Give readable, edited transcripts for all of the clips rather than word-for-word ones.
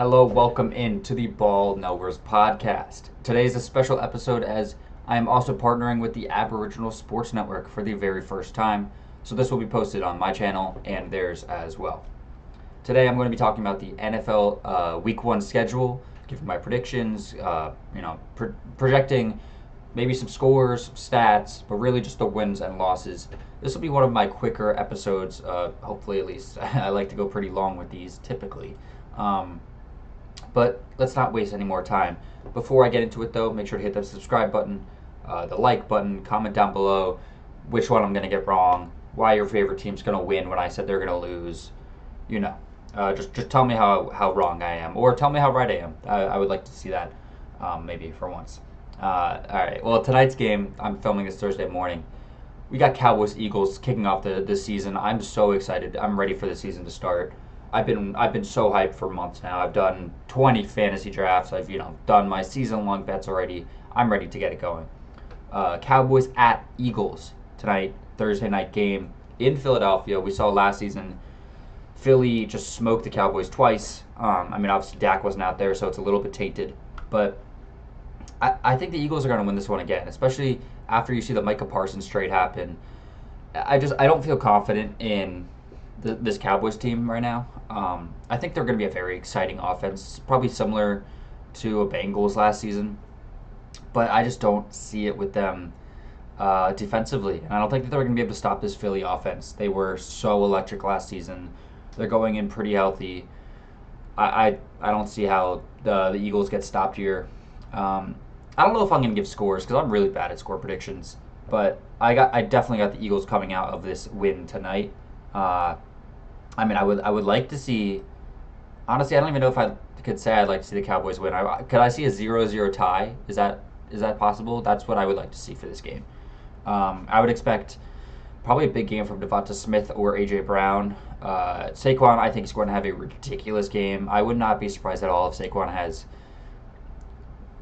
Hello, welcome into the Ball Knowers podcast. Today is a special episode as I am also partnering with the Aboriginal Sports Network for the very first time, so this will be posted on my channel and theirs as well. Today I'm going to be talking about the NFL Week 1 schedule, giving my predictions, projecting maybe some scores, some stats, but really just the wins and losses. This will be one of my quicker episodes, hopefully at least. I like to go pretty long with these typically. But let's not waste any more time. Before I get into it, though, make sure to hit the subscribe button, the like button, comment down below which one I'm going to get wrong, why your favorite team's going to win when I said they're going to lose. You know, just tell me how wrong I am, or tell me how right I am. I would like to see that, maybe for once. All right. Well, tonight's game, I'm filming this Thursday morning. We got Cowboys Eagles kicking off the season. I'm so excited. I'm ready for the season to start. I've been so hyped for months now. I've done 20 fantasy drafts. I've done my season long bets already. I'm ready to get it going. Cowboys at Eagles tonight, Thursday night game in Philadelphia. We saw last season Philly just smoked the Cowboys twice. Obviously Dak wasn't out there, so it's a little bit tainted. But I think the Eagles are going to win this one again, especially after you see the Micah Parsons trade happen. I don't feel confident in this Cowboys team right now. I think they're going to be a very exciting offense, probably similar to a Bengals last season, but I just don't see it with them defensively. And I don't think that they're going to be able to stop this Philly offense. They were so electric last season. They're going in pretty healthy. I don't see how the Eagles get stopped here. I don't know if I'm going to give scores because I'm really bad at score predictions, but I definitely got the Eagles coming out of this win tonight. I would like to see. Honestly, I don't even know if I could say I'd like to see the Cowboys win. Could I see a 0-0 tie? Is that possible? That's what I would like to see for this game. I would expect probably a big game from Devonta Smith or AJ Brown. Saquon, I think, is going to have a ridiculous game. I would not be surprised at all if Saquon has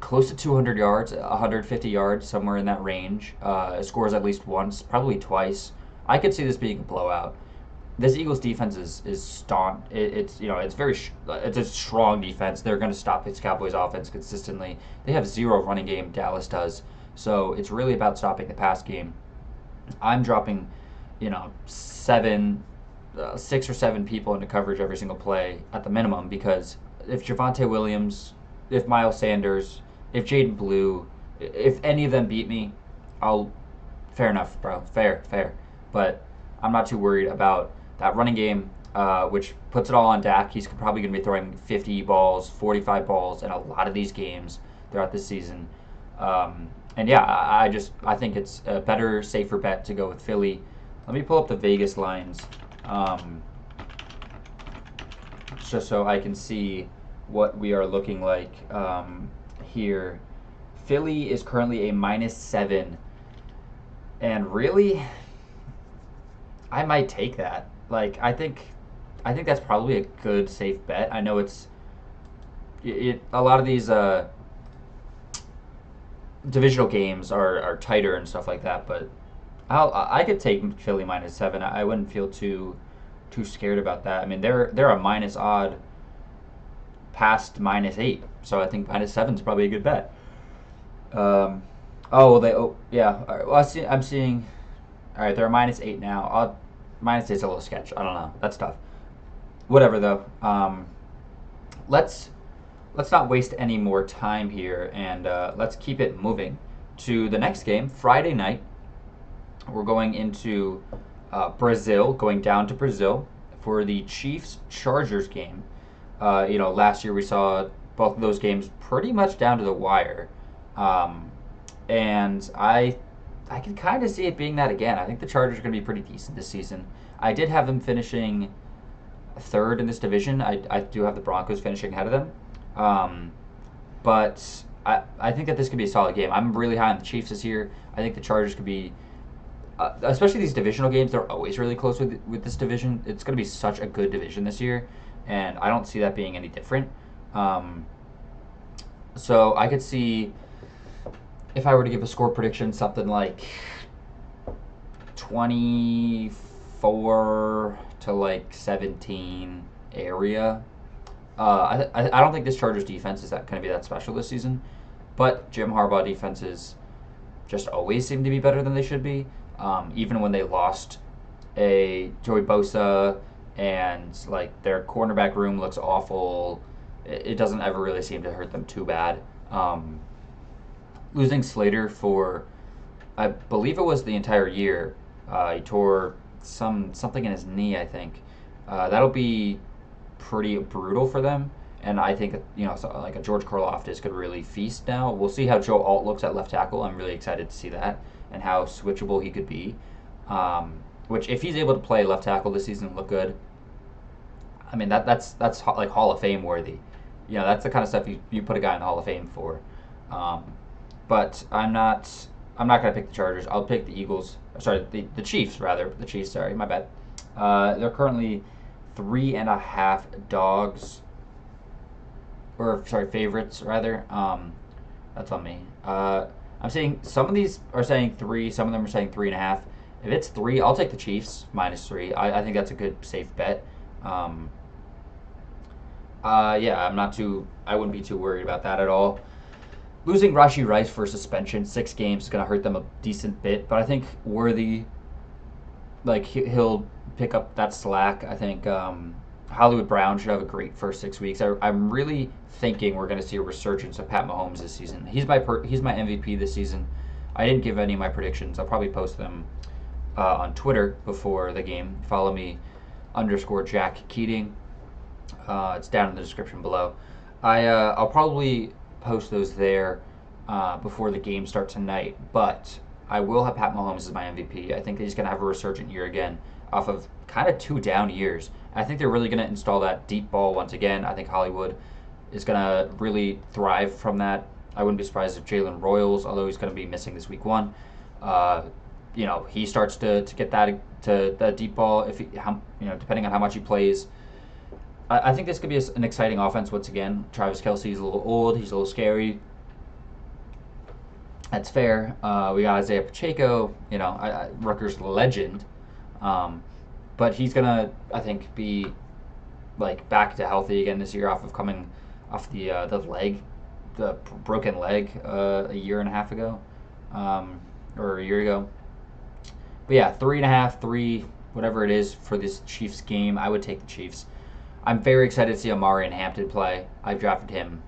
close to 200 yards, 150 yards, somewhere in that range. Scores at least once, probably twice. I could see this being a blowout. This Eagles defense is staunch. It's a strong defense. They're going to stop this Cowboys offense consistently. They have zero running game. Dallas does. So it's really about stopping the pass game. I'm dropping, 6 or 7 people into coverage every single play at the minimum, because if Javonte Williams, if Miles Sanders, if Jaden Blue, if any of them beat me, fair enough, bro. Fair. But I'm not too worried about that running game, which puts it all on Dak. He's probably going to be throwing 50 balls, 45 balls in a lot of these games throughout this season. I think it's a better, safer bet to go with Philly. Let me pull up the Vegas lines, just so I can see what we are looking like here. Philly is currently a -7, and really, I might take that. I think that's probably a good, safe bet. I know a lot of these divisional games are tighter and stuff like that, but I could take Philly -7. I wouldn't feel too scared about that. I mean, they're a minus odd past -8, so I think -7 is probably a good bet. Yeah. All right, well, I'm seeing. All right, they're a -8 now. -8's a little sketch. I don't know. That's tough. Whatever though. Let's not waste any more time here, and let's keep it moving to the next game. Friday night, we're going into Brazil, going down to Brazil for the Chiefs-Chargers game. Last year we saw both of those games pretty much down to the wire, and I can kind of see it being that again. I think the Chargers are going to be pretty decent this season. I did have them finishing third in this division. I do have the Broncos finishing ahead of them. But I think that this could be a solid game. I'm really high on the Chiefs this year. I think the Chargers could be, especially these divisional games, they're always really close with this division. It's going to be such a good division this year, and I don't see that being any different. So I could see, if I were to give a score prediction, something like 24 to 17 area. I don't think this Chargers defense is that going to be that special this season, but Jim Harbaugh defenses just always seem to be better than they should be. Even when they lost a Joey Bosa and like their cornerback room looks awful, it doesn't ever really seem to hurt them too bad. Um, Losing Slater for I believe it was the entire year. He tore something in his knee, I think. That'll be pretty brutal for them. And I think so, like a George Karlaftis could really feast now. We'll see how Joe Alt looks at left tackle. I'm really excited to see that and how switchable he could be. Which, if he's able to play left tackle this season and look good, I mean that's like Hall of Fame worthy. That's the kind of stuff you put a guy in the Hall of Fame for. Um, but I'm not gonna pick the Chargers. I'll pick the Eagles. Sorry, the Chiefs rather. The Chiefs. Sorry, my bad. They're currently 3.5 dogs, or sorry, favorites rather. That's on me. I'm saying some of these are saying 3. Some of them are saying 3.5. If it's 3, I'll take the Chiefs -3. I think that's a good safe bet. Um, yeah, I wouldn't be too worried about that at all. Losing Rashi Rice for suspension, 6 games, is going to hurt them a decent bit, but I think Worthy, like he'll pick up that slack. I think Hollywood Brown should have a great first 6 weeks. I'm really thinking we're going to see a resurgence of Pat Mahomes this season. He's my MVP this season. I didn't give any of my predictions. I'll probably post them on Twitter before the game. Follow me _Jack Keating. It's down in the description below. I'll probably post those there before the game starts tonight, but I will have Pat Mahomes as my MVP. I think he's going to have a resurgent year again off of kind of 2 down years. I think they're really going to install that deep ball once again. I think Hollywood is going to really thrive from that. I wouldn't be surprised if Jalen Royals, although he's going to be missing this week 1, he starts to get that deep ball if depending on how much he plays. I think this could be an exciting offense once again. Travis Kelce's a little old. He's a little scary. That's fair. We got Isaiah Pacheco, Rutgers legend. But he's going to, I think, be like back to healthy again this year off of coming off the broken leg a year and a half ago, or a year ago. But yeah, 3.5, 3, whatever it is for this Chiefs game, I would take the Chiefs. I'm very excited to see Omarion Hampton play. I've drafted him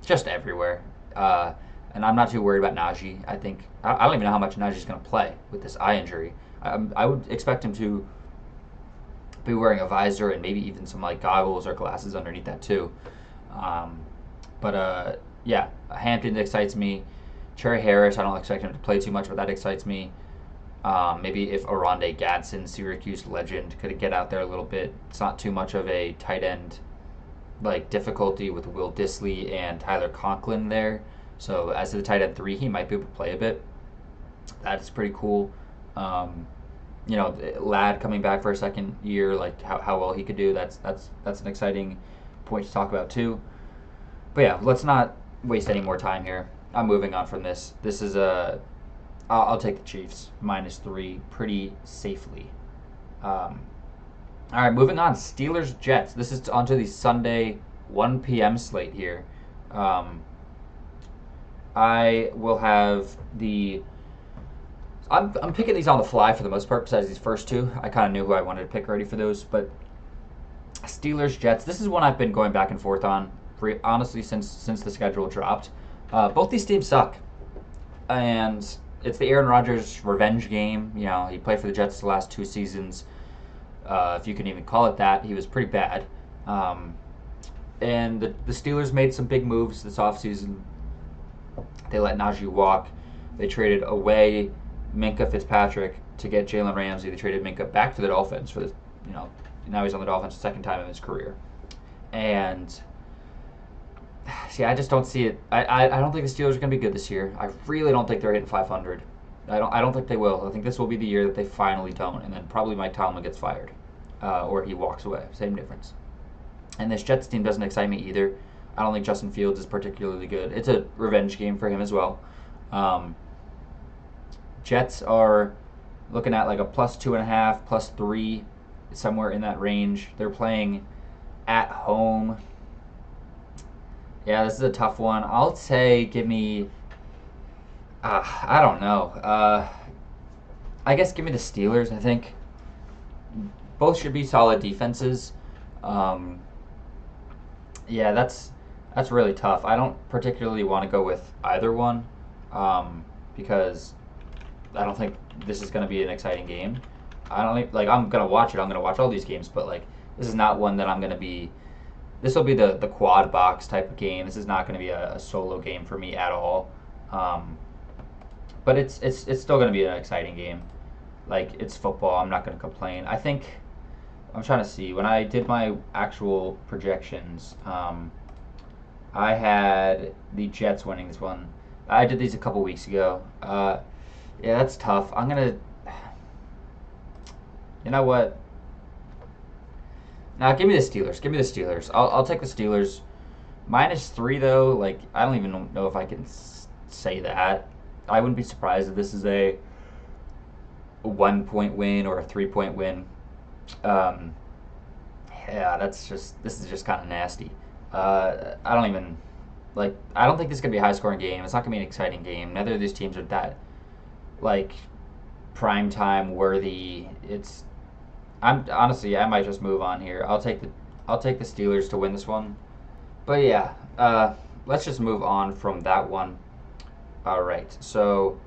just everywhere. And I'm not too worried about Najee. I don't even know how much Najee's going to play with this eye injury. I would expect him to be wearing a visor and maybe even some like goggles or glasses underneath that too. Yeah, Hampton excites me. Cherry Harris, I don't expect him to play too much, but that excites me. Maybe if Oronde Gadsden, Syracuse legend, could get out there a little bit. It's not too much of a tight end like difficulty with Will Dissly and Tyler Conklin there. So as the tight end 3, he might be able to play a bit. That's pretty cool. Ladd coming back for a second year, like how well he could do. That's an exciting point to talk about too. But yeah, let's not waste any more time here. I'm moving on from this. This is I'll take the Chiefs -3 pretty safely. All right, moving on. Steelers Jets. This is onto the Sunday 1 p.m. slate here. I will have the. I'm picking these on the fly for the most part. Besides these first 2, I kind of knew who I wanted to pick already for those. But Steelers Jets. This is one I've been going back and forth on, honestly, since the schedule dropped. Both these teams suck, and it's the Aaron Rodgers revenge game. He played for the Jets the last 2 seasons. If you can even call it that, he was pretty bad. And the Steelers made some big moves this offseason. They let Najee walk. They traded away Minkah Fitzpatrick to get Jalen Ramsey. They traded Minkah back to the Dolphins for now he's on the Dolphins the second time in his career. And see, I just don't see it. I don't think the Steelers are going to be good this year. I really don't think they're hitting 500. I don't think they will. I think this will be the year that they finally don't, and then probably Mike Tomlin gets fired, or he walks away. Same difference. And this Jets team doesn't excite me either. I don't think Justin Fields is particularly good. It's a revenge game for him as well. Jets are looking at like a +2.5, +3, somewhere in that range. They're playing at home. Yeah, this is a tough one. I'll say give me. I don't know. I guess give me the Steelers. I think both should be solid defenses. Um, yeah, that's really tough. I don't particularly want to go with either one because I don't think this is going to be an exciting game. I don't like. I'm gonna watch it. I'm gonna watch all these games, but like this is not one that I'm gonna be. This will be the quad box type of game. This is not going to be a solo game for me at all. Um, but it's still going to be an exciting game. Like it's football. I'm not going to complain. I think I'm trying to see when I did my actual projections. I had the Jets winning this one. I did these a couple weeks ago. Yeah, that's tough. I'm gonna. You know what? Now give me the Steelers. Give me the Steelers. I'll take the Steelers. -3 though. Like I don't even know if I can say that. I wouldn't be surprised if this is a 1 point win or a 3 point win. Um, yeah, this is just kind of nasty. I don't even like. I don't think this is gonna be a high scoring game. It's not gonna be an exciting game. Neither of these teams are that like prime time worthy. It's. I'm honestly, I might just move on here. I'll take the Steelers to win this one. But yeah, let's just move on from that one. All right, so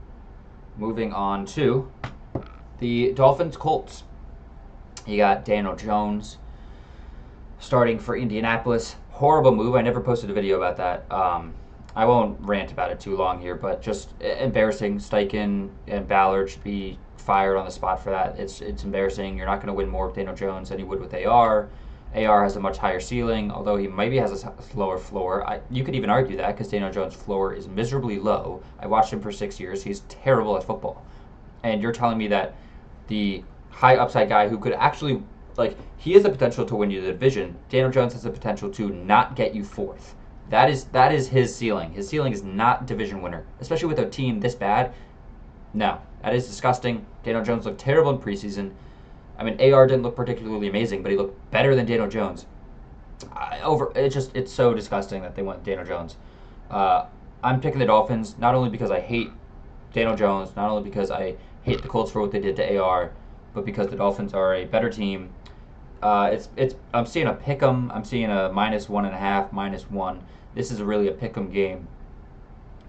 moving on to the Dolphins Colts. You got Daniel Jones starting for Indianapolis. Horrible move. I never posted a video about that. I won't rant about it too long here, but just embarrassing. Steichen and Ballard should be fired on the spot for that. It's embarrassing. You're not going to win more with Daniel Jones than you would with AR. AR has a much higher ceiling, although he maybe has a lower floor. You could even argue that because Daniel Jones' floor is miserably low. I watched him for 6 years. He's terrible at football. And you're telling me that the high upside guy who could actually, like, he has the potential to win you the division. Daniel Jones has the potential to not get you fourth. That is his ceiling. His ceiling is not division winner, especially with a team this bad. No, that is disgusting. Daniel Jones looked terrible in preseason. I mean, AR didn't look particularly amazing, but he looked better than Daniel Jones. It's so disgusting that they went Daniel Jones. Uh, I'm picking the Dolphins not only because I hate Daniel Jones, not only because I hate the Colts for what they did to AR, but because the Dolphins are a better team. It's I'm seeing a pick 'em. I'm seeing a -1.5, -1. This is really a pick 'em game.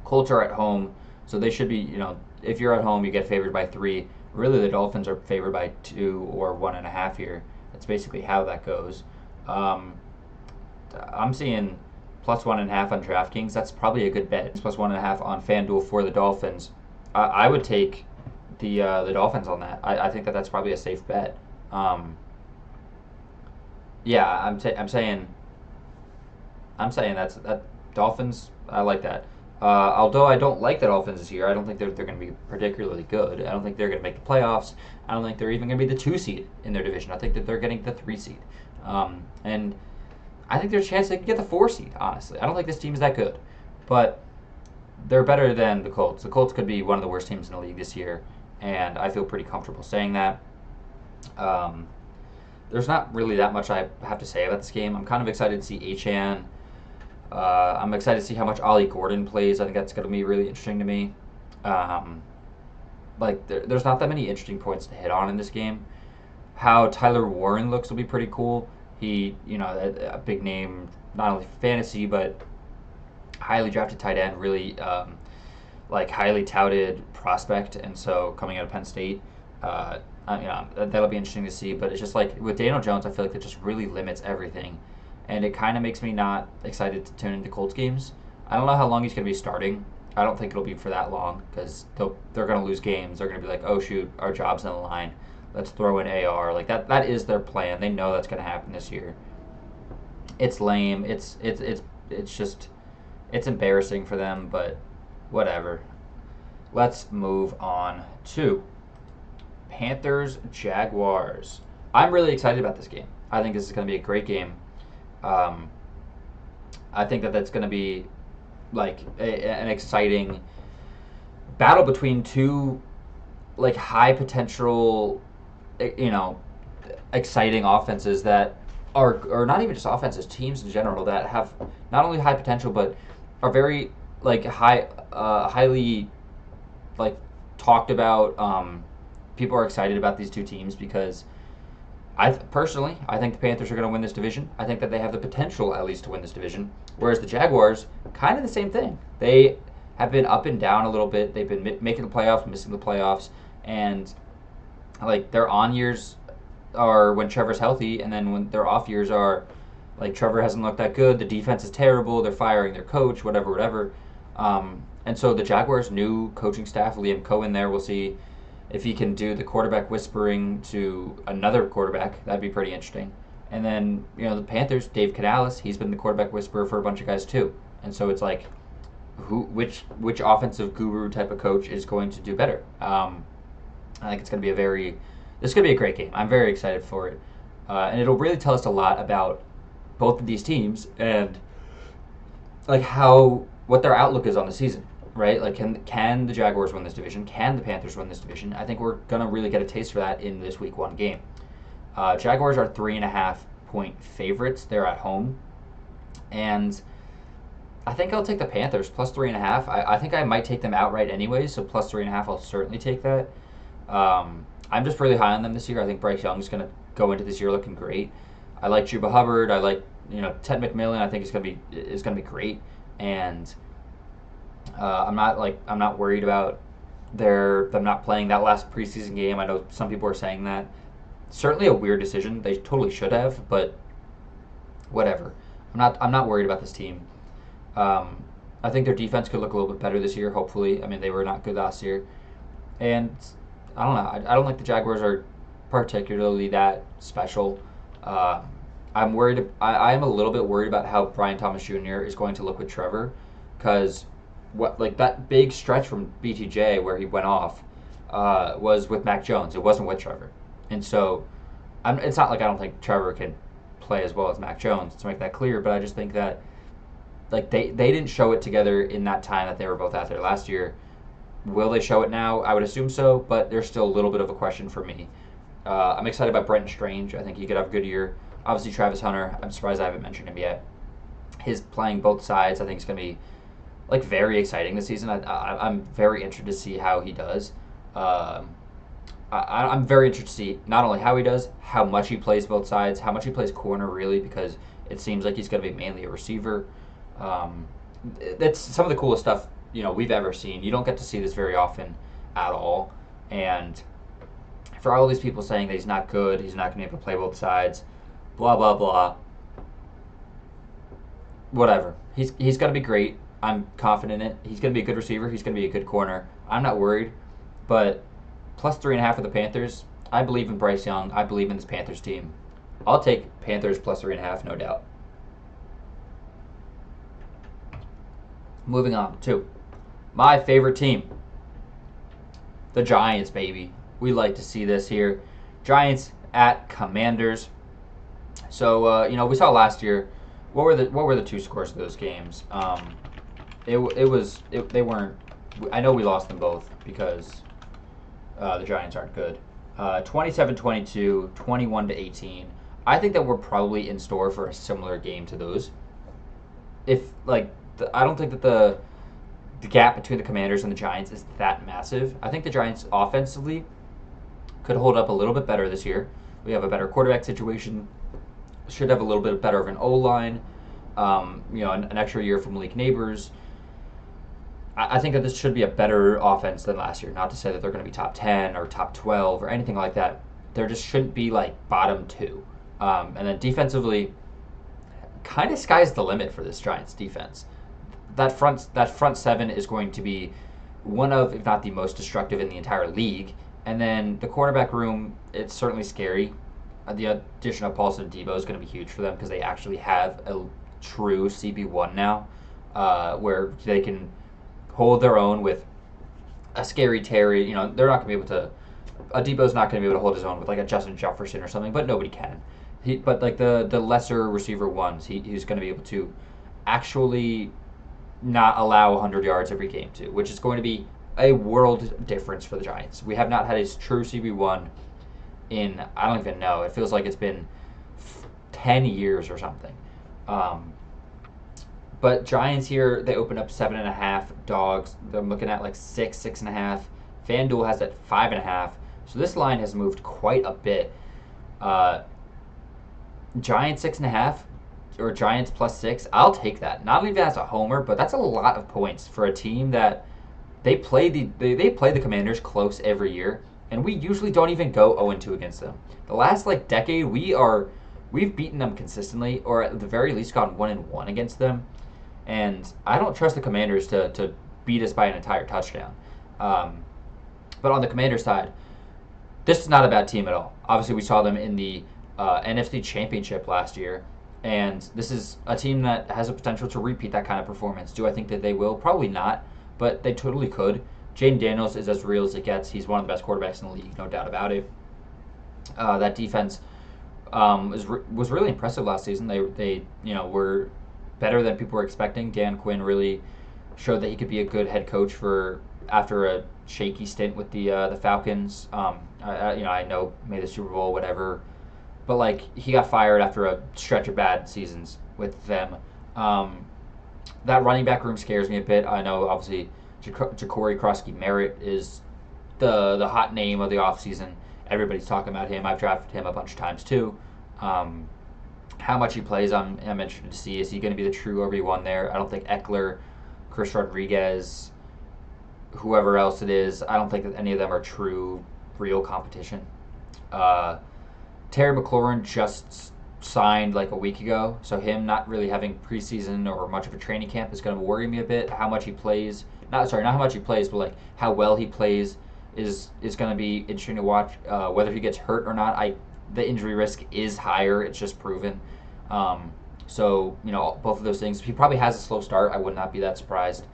Colts are at home, so they should be. If you're at home, you get favored by 3. Really, the Dolphins are favored by 2 or 1.5 here. That's basically how that goes. Um, I'm seeing +1.5 on DraftKings. That's probably a good bet. It's +1.5 on FanDuel for the Dolphins. I would take the Dolphins on that. I think that's probably a safe bet. Yeah, I'm saying that Dolphins. I like that. Although I don't like the Dolphins this year, I don't think they're going to be particularly good. I don't think they're going to make the playoffs. I don't think they're even going to be the 2 seed in their division. I think that they're getting the 3 seed, and I think there's a chance they can get the 4 seed. Honestly, I don't think this team is that good, but they're better than the Colts. The Colts could be one of the worst teams in the league this year, and I feel pretty comfortable saying that. Um, there's not really that much I have to say about this game. I'm kind of excited to see Achane. I'm excited to see how much Ollie Gordon plays. I think that's going to be really interesting to me. Um, there's not that many interesting points to hit on in this game. How Tyler Warren looks will be pretty cool. He, a big name, not only for fantasy, but highly drafted tight end, really highly touted prospect, and so coming out of Penn State, that'll be interesting to see. But it's just like with Daniel Jones, I feel like that just really limits everything, and it kind of makes me not excited to tune into Colts games. I don't know how long he's going to be starting. I don't think it'll be for that long because they're going to lose games. They're going to be like, oh shoot, our job's on the line. Let's throw in AR. Like that is their plan. They know that's going to happen this year. It's lame. It's just it's embarrassing for them, but whatever. Let's move on to Panthers Jaguars. I'm really excited about this game. I think this is going to be a great game. Um, I think that's going to be like an exciting battle between two high potential, exciting offenses that are, or not even just offenses, teams in general that have not only high potential but are very like highly like talked about. People are excited about these two teams because personally, I think the Panthers are going to win this division. I think that they have the potential at least to win this division. Whereas the Jaguars, kind of the same thing. They have been up and down a little bit. They've been making the playoffs, missing the playoffs, and like their on years are when Trevor's healthy, and then when their off years are like Trevor hasn't looked that good. The defense is terrible. They're firing their coach, whatever, whatever. And so the Jaguars' new coaching staff, Liam Cohen, there, we'll see if he can do the quarterback whispering to another quarterback. That'd be pretty interesting. And then the Panthers, Dave Canales, he's been the quarterback whisperer for a bunch of guys too. And so it's like, which offensive guru type of coach is going to do better? I think it's going to be this is going to be a great game. I'm very excited for it. And it'll really tell us a lot about both of these teams and like what their outlook is on the season, right? Like can the Jaguars win this division? Can the Panthers win this division? I think we're going to really get a taste for that in this week 1 game. Jaguars are 3.5-point favorites. They're at home. And I think I'll take the Panthers plus 3.5. I think I might take them outright anyway, so plus 3.5, I'll certainly take that. I'm just really high on them this year. I think Bryce Young's going to go into this year looking great. I like Chuba Hubbard. I like Ted McMillan. I think is going to be great. And I'm not worried about them not playing that last preseason game. I know some people are saying that. Certainly a weird decision. They totally should have, but whatever. I'm not worried about this team. I think their defense could look a little bit better this year, hopefully. I mean, they were not good last year. And I don't know. I don't think the Jaguars are particularly that special. I'm worried. I am a little bit worried about how Brian Thomas Jr. is going to look with Trevor, because that big stretch from BTJ where he went off was with Mac Jones. It wasn't with Trevor, and so it's not like I don't think Trevor can play as well as Mac Jones, to make that clear. But I just think that they didn't show it together in that time that they were both out there last year. Will they show it now? I would assume so, but there's still a little bit of a question for me. I'm excited about Brenton Strange. I think he could have a good year. Obviously, Travis Hunter, I'm surprised I haven't mentioned him yet. His playing both sides, I think, is going to be very exciting this season. I'm very interested to see how he does. I'm very interested to see not only how he does, how much he plays both sides, how much he plays corner, really, because it seems like he's going to be mainly a receiver. That's some of the coolest stuff we've ever seen. You don't get to see this very often at all. And for all these people saying that he's not good, he's not going to be able to play both sides, blah, blah, blah. Whatever. He's going to be great. I'm confident in it. He's going to be a good receiver. He's going to be a good corner. I'm not worried. But plus 3.5 for the Panthers. I believe in Bryce Young. I believe in this Panthers team. I'll take Panthers plus 3.5, no doubt. Moving on to my favorite team, the Giants, baby. We like to see this here. Giants at Commanders. So we saw last year. What were the two scores of those games? They weren't. I know we lost them both because the Giants aren't good. 27-22, 21-18. I think that we're probably in store for a similar game to those. I don't think that the gap between the Commanders and the Giants is that massive. I think the Giants offensively could hold up a little bit better this year. We have a better quarterback situation. Should have a little bit better of an O-line. An extra year from Malik Neighbors. I think that this should be a better offense than last year. Not to say that they're going to be top 10 or top 12 or anything like that. There just shouldn't be bottom 2. And then defensively, kind of sky's the limit for this Giants defense. That front seven is going to be one of, if not the most destructive in the entire league. And then the quarterback room, it's certainly scary. The addition of Paulson Debo is going to be huge for them because they actually have a true CB1 now, where they can hold their own with a scary Terry. They're not going to be able to. Debo's not going to be able to hold his own with a Justin Jefferson or something, but nobody can. But the lesser receiver ones, he's going to be able to actually not allow 100 yards every game too, which is going to be a world difference for the Giants. We have not had a true CB1 in, I don't even know, it feels like it's been 10 years or something. Um, but Giants here, they open up 7.5 dogs. I'm looking at like 6.5. FanDuel has at 5.5. So this line has moved quite a bit. Uh, Giants 6.5 or Giants +6. I'll take that. Not even as a homer, but that's a lot of points for a team that they play the Commanders close every year, and we usually don't even go 0-2 against them. The last like decade, we've beaten them consistently, or at the very least gone 1-1 against them. And I don't trust the Commanders to beat us by an entire touchdown. Um, but on the Commanders side, this is not a bad team at all. Obviously, we saw them in the NFC Championship last year, and this is a team that has a potential to repeat that kind of performance. Do I think that they will? Probably not, but they totally could. Jaden Daniels is as real as it gets. He's one of the best quarterbacks in the league, no doubt about it. That defense was really impressive last season. They were better than people were expecting. Dan Quinn really showed that he could be a good head coach for after a shaky stint with the Falcons. I know made the Super Bowl, whatever, but like he got fired after a stretch of bad seasons with them. That running back room scares me a bit. I know obviously Ja'Cory Krosky-Merritt is the hot name of the offseason. Everybody's talking about him. I've drafted him a bunch of times too. How much he plays, I'm interested to see. Is he going to be the true RB1 there? I don't think Eckler, Chris Rodriguez, whoever else it is, I don't think that any of them are true, real competition. Terry McLaurin just signed like a week ago, so him not really having preseason or much of a training camp is going to worry me a bit. How much he plays, not how much he plays, but like how well he plays is going to be interesting to watch. Whether he gets hurt or not, the injury risk is higher. It's just proven. So both of those things. He probably has a slow start. I would not be that surprised.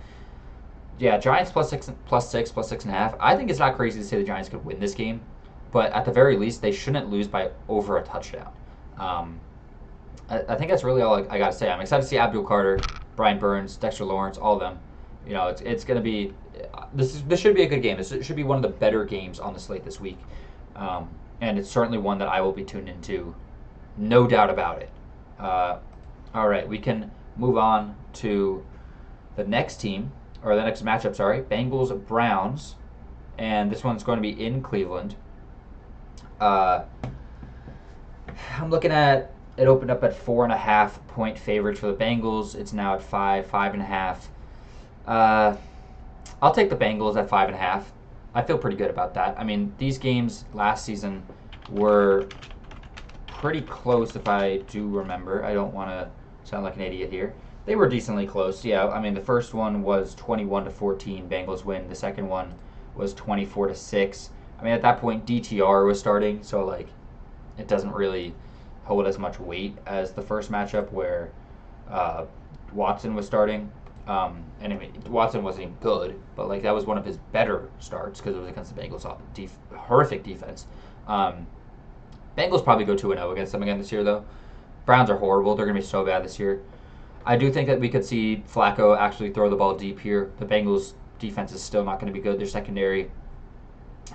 Yeah, Giants +6, +6.5. I think it's not crazy to say the Giants could win this game, but at the very least, they shouldn't lose by over a touchdown. I think that's really all I got to say. I'm excited to see Abdul Carter, Brian Burns, Dexter Lawrence, all of them. It's going to be this should be a good game. This should be one of the better games on the slate this week, and it's certainly one that I will be tuned into, no doubt about it. All right, we can move on to the next team, or the next matchup, sorry. Bengals-Browns, and this one's going to be in Cleveland. I'm looking at it opened up at 4.5 point favorites for the Bengals. It's now at 5.5. I'll take the Bengals at 5.5. I feel pretty good about that. I mean, these games last season were pretty close, if I do remember. I don't want to sound like an idiot here. They were decently close, yeah. I mean, the first one was 21-14, Bengals win. The second one was 24-6. I mean, at that point, DTR was starting, so like, it doesn't really hold as much weight as the first matchup where Watson was starting. And I mean, Watson wasn't even good, but like that was one of his better starts because it was against the Bengals' horrific defense. Bengals probably go 2-0 against them again this year, though. Browns are horrible. They're going to be so bad this year. I do think that we could see Flacco actually throw the ball deep here. The Bengals' defense is still not going to be good. Their secondary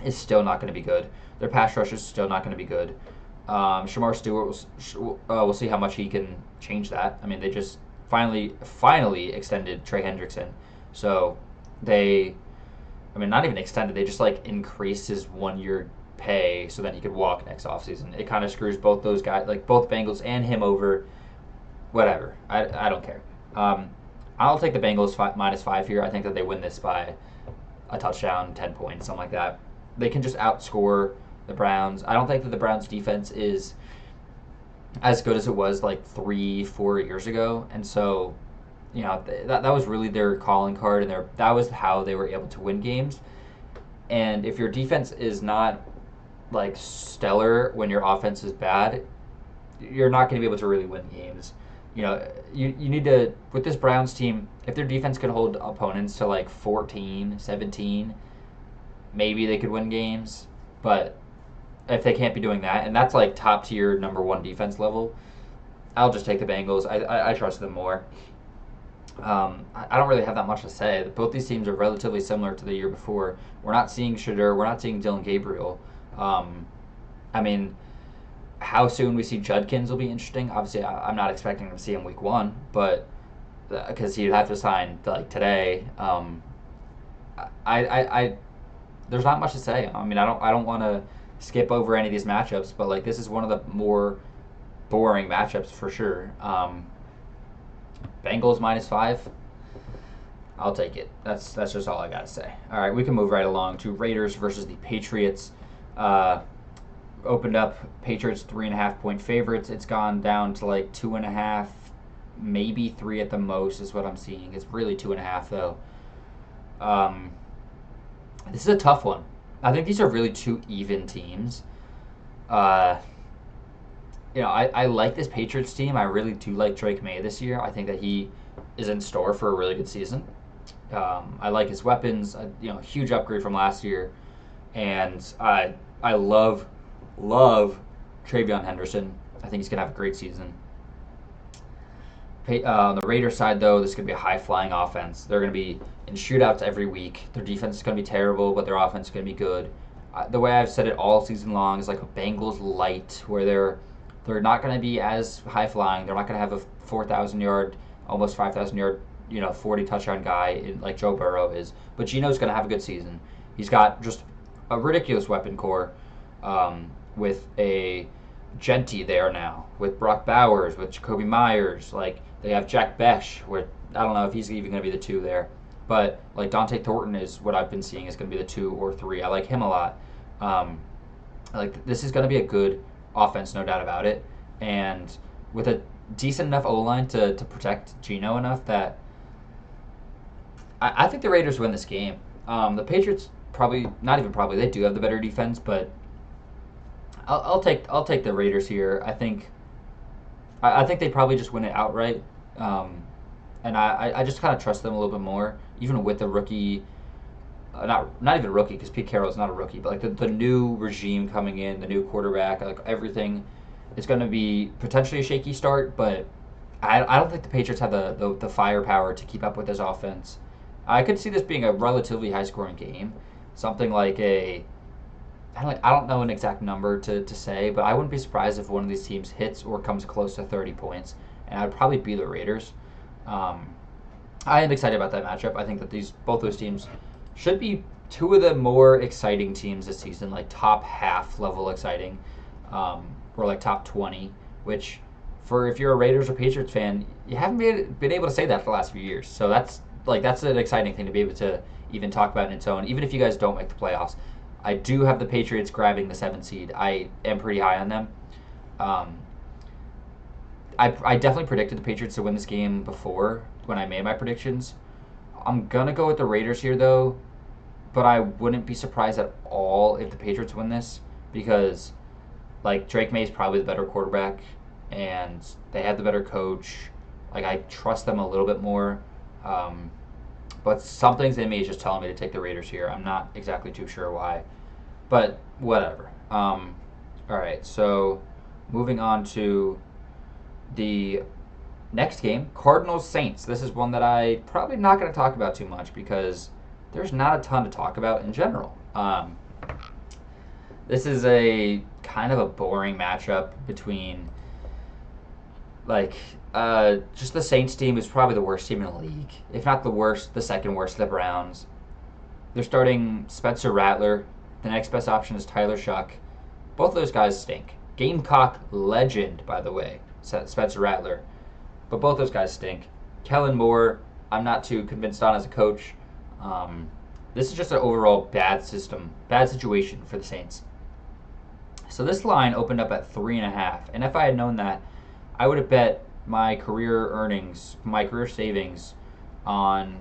is still not going to be good. Their pass rush is still not going to be good. Shamar Stewart, we'll see how much he can change that. I mean, they just finally extended Trey Hendrickson. So not even extended, they just like increased his 1-year pay so then he could walk next offseason. It kind of screws both those guys, like both Bengals and him over. Whatever. I don't care. I'll take the Bengals -5 here. I think that they win this by a touchdown, 10 points, something like that. They can just outscore the Browns. I don't think that the Browns defense is as good as it was like 3-4 years ago, and so that was really their calling card, and that was how they were able to win games. And if your defense is not like stellar when your offense is bad, you're not going to be able to really win games. You need to, with this Browns team, if their defense can hold opponents to like 14, 17, maybe they could win games. But if they can't be doing that, and that's like top tier number 1 defense level, I'll just take the Bengals. I trust them more. I don't really have that much to say. Both these teams are relatively similar to the year before. We're not seeing Shedeur. We're not seeing Dylan Gabriel. I mean, How soon we see Judkins will be interesting. Obviously, I'm not expecting to see him week 1, but because he'd have to sign like today. I there's not much to say. I mean, I don't want to skip over any of these matchups, but like this is one of the more boring matchups for sure. Bengals -5. I'll take it. That's just all I gotta say. All right, we can move right along to Raiders versus the Patriots. Uh, Opened up Patriots 3.5 point favorites. It's gone down to like 2.5, maybe 3 at the most is what I'm seeing. It's really 2.5 though. Um, this is a tough one. I think these are really two even teams. Uh, I like this Patriots team. I really do like Drake May this year. I think that he is in store for a really good season. I like his weapons. Huge upgrade from last year, and I love Travion Henderson. I think he's gonna have a great season. On the Raiders side, though, this is going to be a high-flying offense. They're going to be in shootouts every week. Their defense is going to be terrible, but their offense is going to be good. The way I've said it all season long is like a Bengals light, where they're not going to be as high-flying. They're not going to have a 4,000-yard, almost 5,000-yard, 40 touchdown guy like Joe Burrow is. But Geno's going to have a good season. He's got just a ridiculous weapon core with a Genty there now, with Brock Bowers, with Jacoby Myers. Like, they have Jack Besh, where I don't know if he's even going to be the 2 there. But, like, Dante Thornton is what I've been seeing is going to be the 2 or 3. I like him a lot. This is going to be a good offense, no doubt about it. And with a decent enough O-line to protect Geno enough that I think the Raiders win this game. The Patriots probably, not even probably, they do have the better defense, but I'll take the Raiders here. I think they probably just win it outright, and I just kind of trust them a little bit more, even with the rookie. Not even rookie because Pete Carroll is not a rookie, but like the new regime coming in, the new quarterback, like everything, is going to be potentially a shaky start. But I don't think the Patriots have the firepower to keep up with this offense. I could see this being a relatively high scoring game, something like I don't know an exact number to say, but I wouldn't be surprised if one of these teams hits or comes close to 30 points, and I'd probably be the Raiders. I am excited about that matchup. I think that both those teams should be two of the more exciting teams this season, like top half level exciting, or like top 20, which if you're a Raiders or Patriots fan, you haven't been able to say that for the last few years. So that's an exciting thing to be able to even talk about in its own, even if you guys don't make the playoffs. I do have the Patriots grabbing the 7th seed. I am pretty high on them. I definitely predicted the Patriots to win this game before when I made my predictions. I'm going to go with the Raiders here, though, but I wouldn't be surprised at all if the Patriots win this because, like, Drake May is probably the better quarterback, and they have the better coach. Like, I trust them a little bit more. But some things in me is just telling me to take the Raiders here. I'm not exactly too sure why. But whatever. All right, so moving on to the next game, Cardinals-Saints. This is one that I probably not going to talk about too much because there's not a ton to talk about in general. This is a kind of a boring matchup between just the Saints team is probably the worst team in the league. If not the worst, the second worst, the Browns. They're starting Spencer Rattler. The next best option is Tyler Shuck. Both of those guys stink. Gamecock legend, by the way, Spencer Rattler. But both those guys stink. Kellen Moore, I'm not too convinced on as a coach. This is just an overall bad situation for the Saints. So this line opened up at 3.5. And if I had known that, I would have bet my career earnings, my career savings on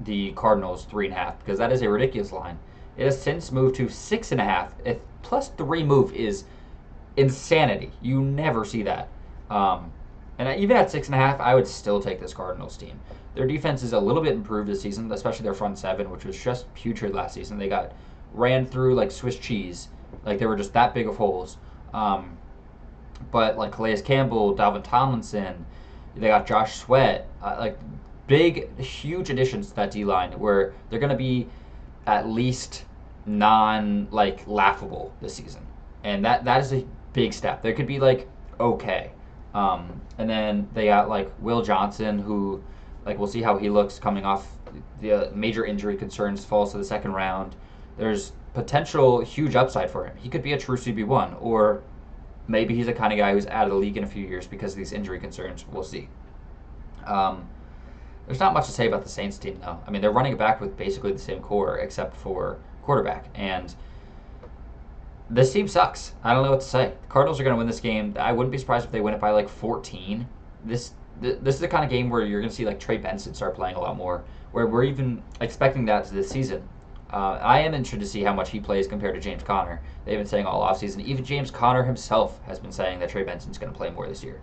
the Cardinals 3.5 because that is a ridiculous line. It has since moved to 6.5. If +3 move is insanity. You never see that. And even at 6.5, I would still take this Cardinals team. Their defense is a little bit improved this season, especially their front seven, which was just putrid last season. They got ran through like Swiss cheese. Like they were just that big of holes. But like Calais Campbell, Dalvin Tomlinson, they got Josh Sweat, big, huge additions to that D-line where they're going to be at least laughable this season. And that is a big step. They could be like okay. And then they got like Will Johnson, who like we'll see how he looks coming off the major injury concerns, falls to the second round. There's potential huge upside for him. He could be a true CB1, or maybe he's the kind of guy who's out of the league in a few years because of these injury concerns. We'll see. Um, there's not much to say about the Saints team, though. I mean, they're running it back with basically the same core except for quarterback, and this team sucks. I don't know what to say. The Cardinals are going to win this game. I wouldn't be surprised if they win it by like 14. This is the kind of game where you're going to see like Trey Benson start playing a lot more, where we're even expecting that this season. I am interested to see how much he plays compared to James Conner. They've been saying all offseason. Even James Conner himself has been saying that Trey Benson's going to play more this year.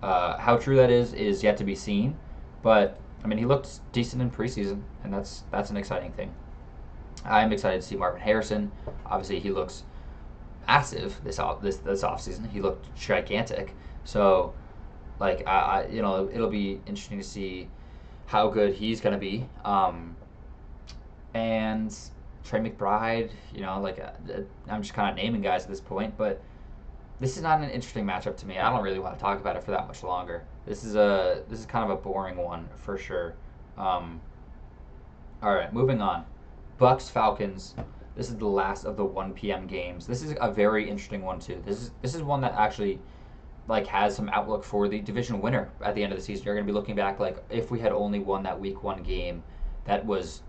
How true that is yet to be seen. But I mean, he looked decent in preseason, and that's an exciting thing. I'm excited to see Marvin Harrison. Obviously, he looks massive this offseason. He looked gigantic. So, like, it'll be interesting to see how good he's going to be. And Trey McBride, I'm just kind of naming guys at this point, but this is not an interesting matchup to me. I don't really want to talk about it for that much longer. This is kind of a boring one for sure. All right, moving on. Bucks Falcons. This is the last of the 1 p.m. games. This is a very interesting one too. This is one that actually has some outlook for the division winner at the end of the season. You're going to be looking back if we had only won that week 1 game that was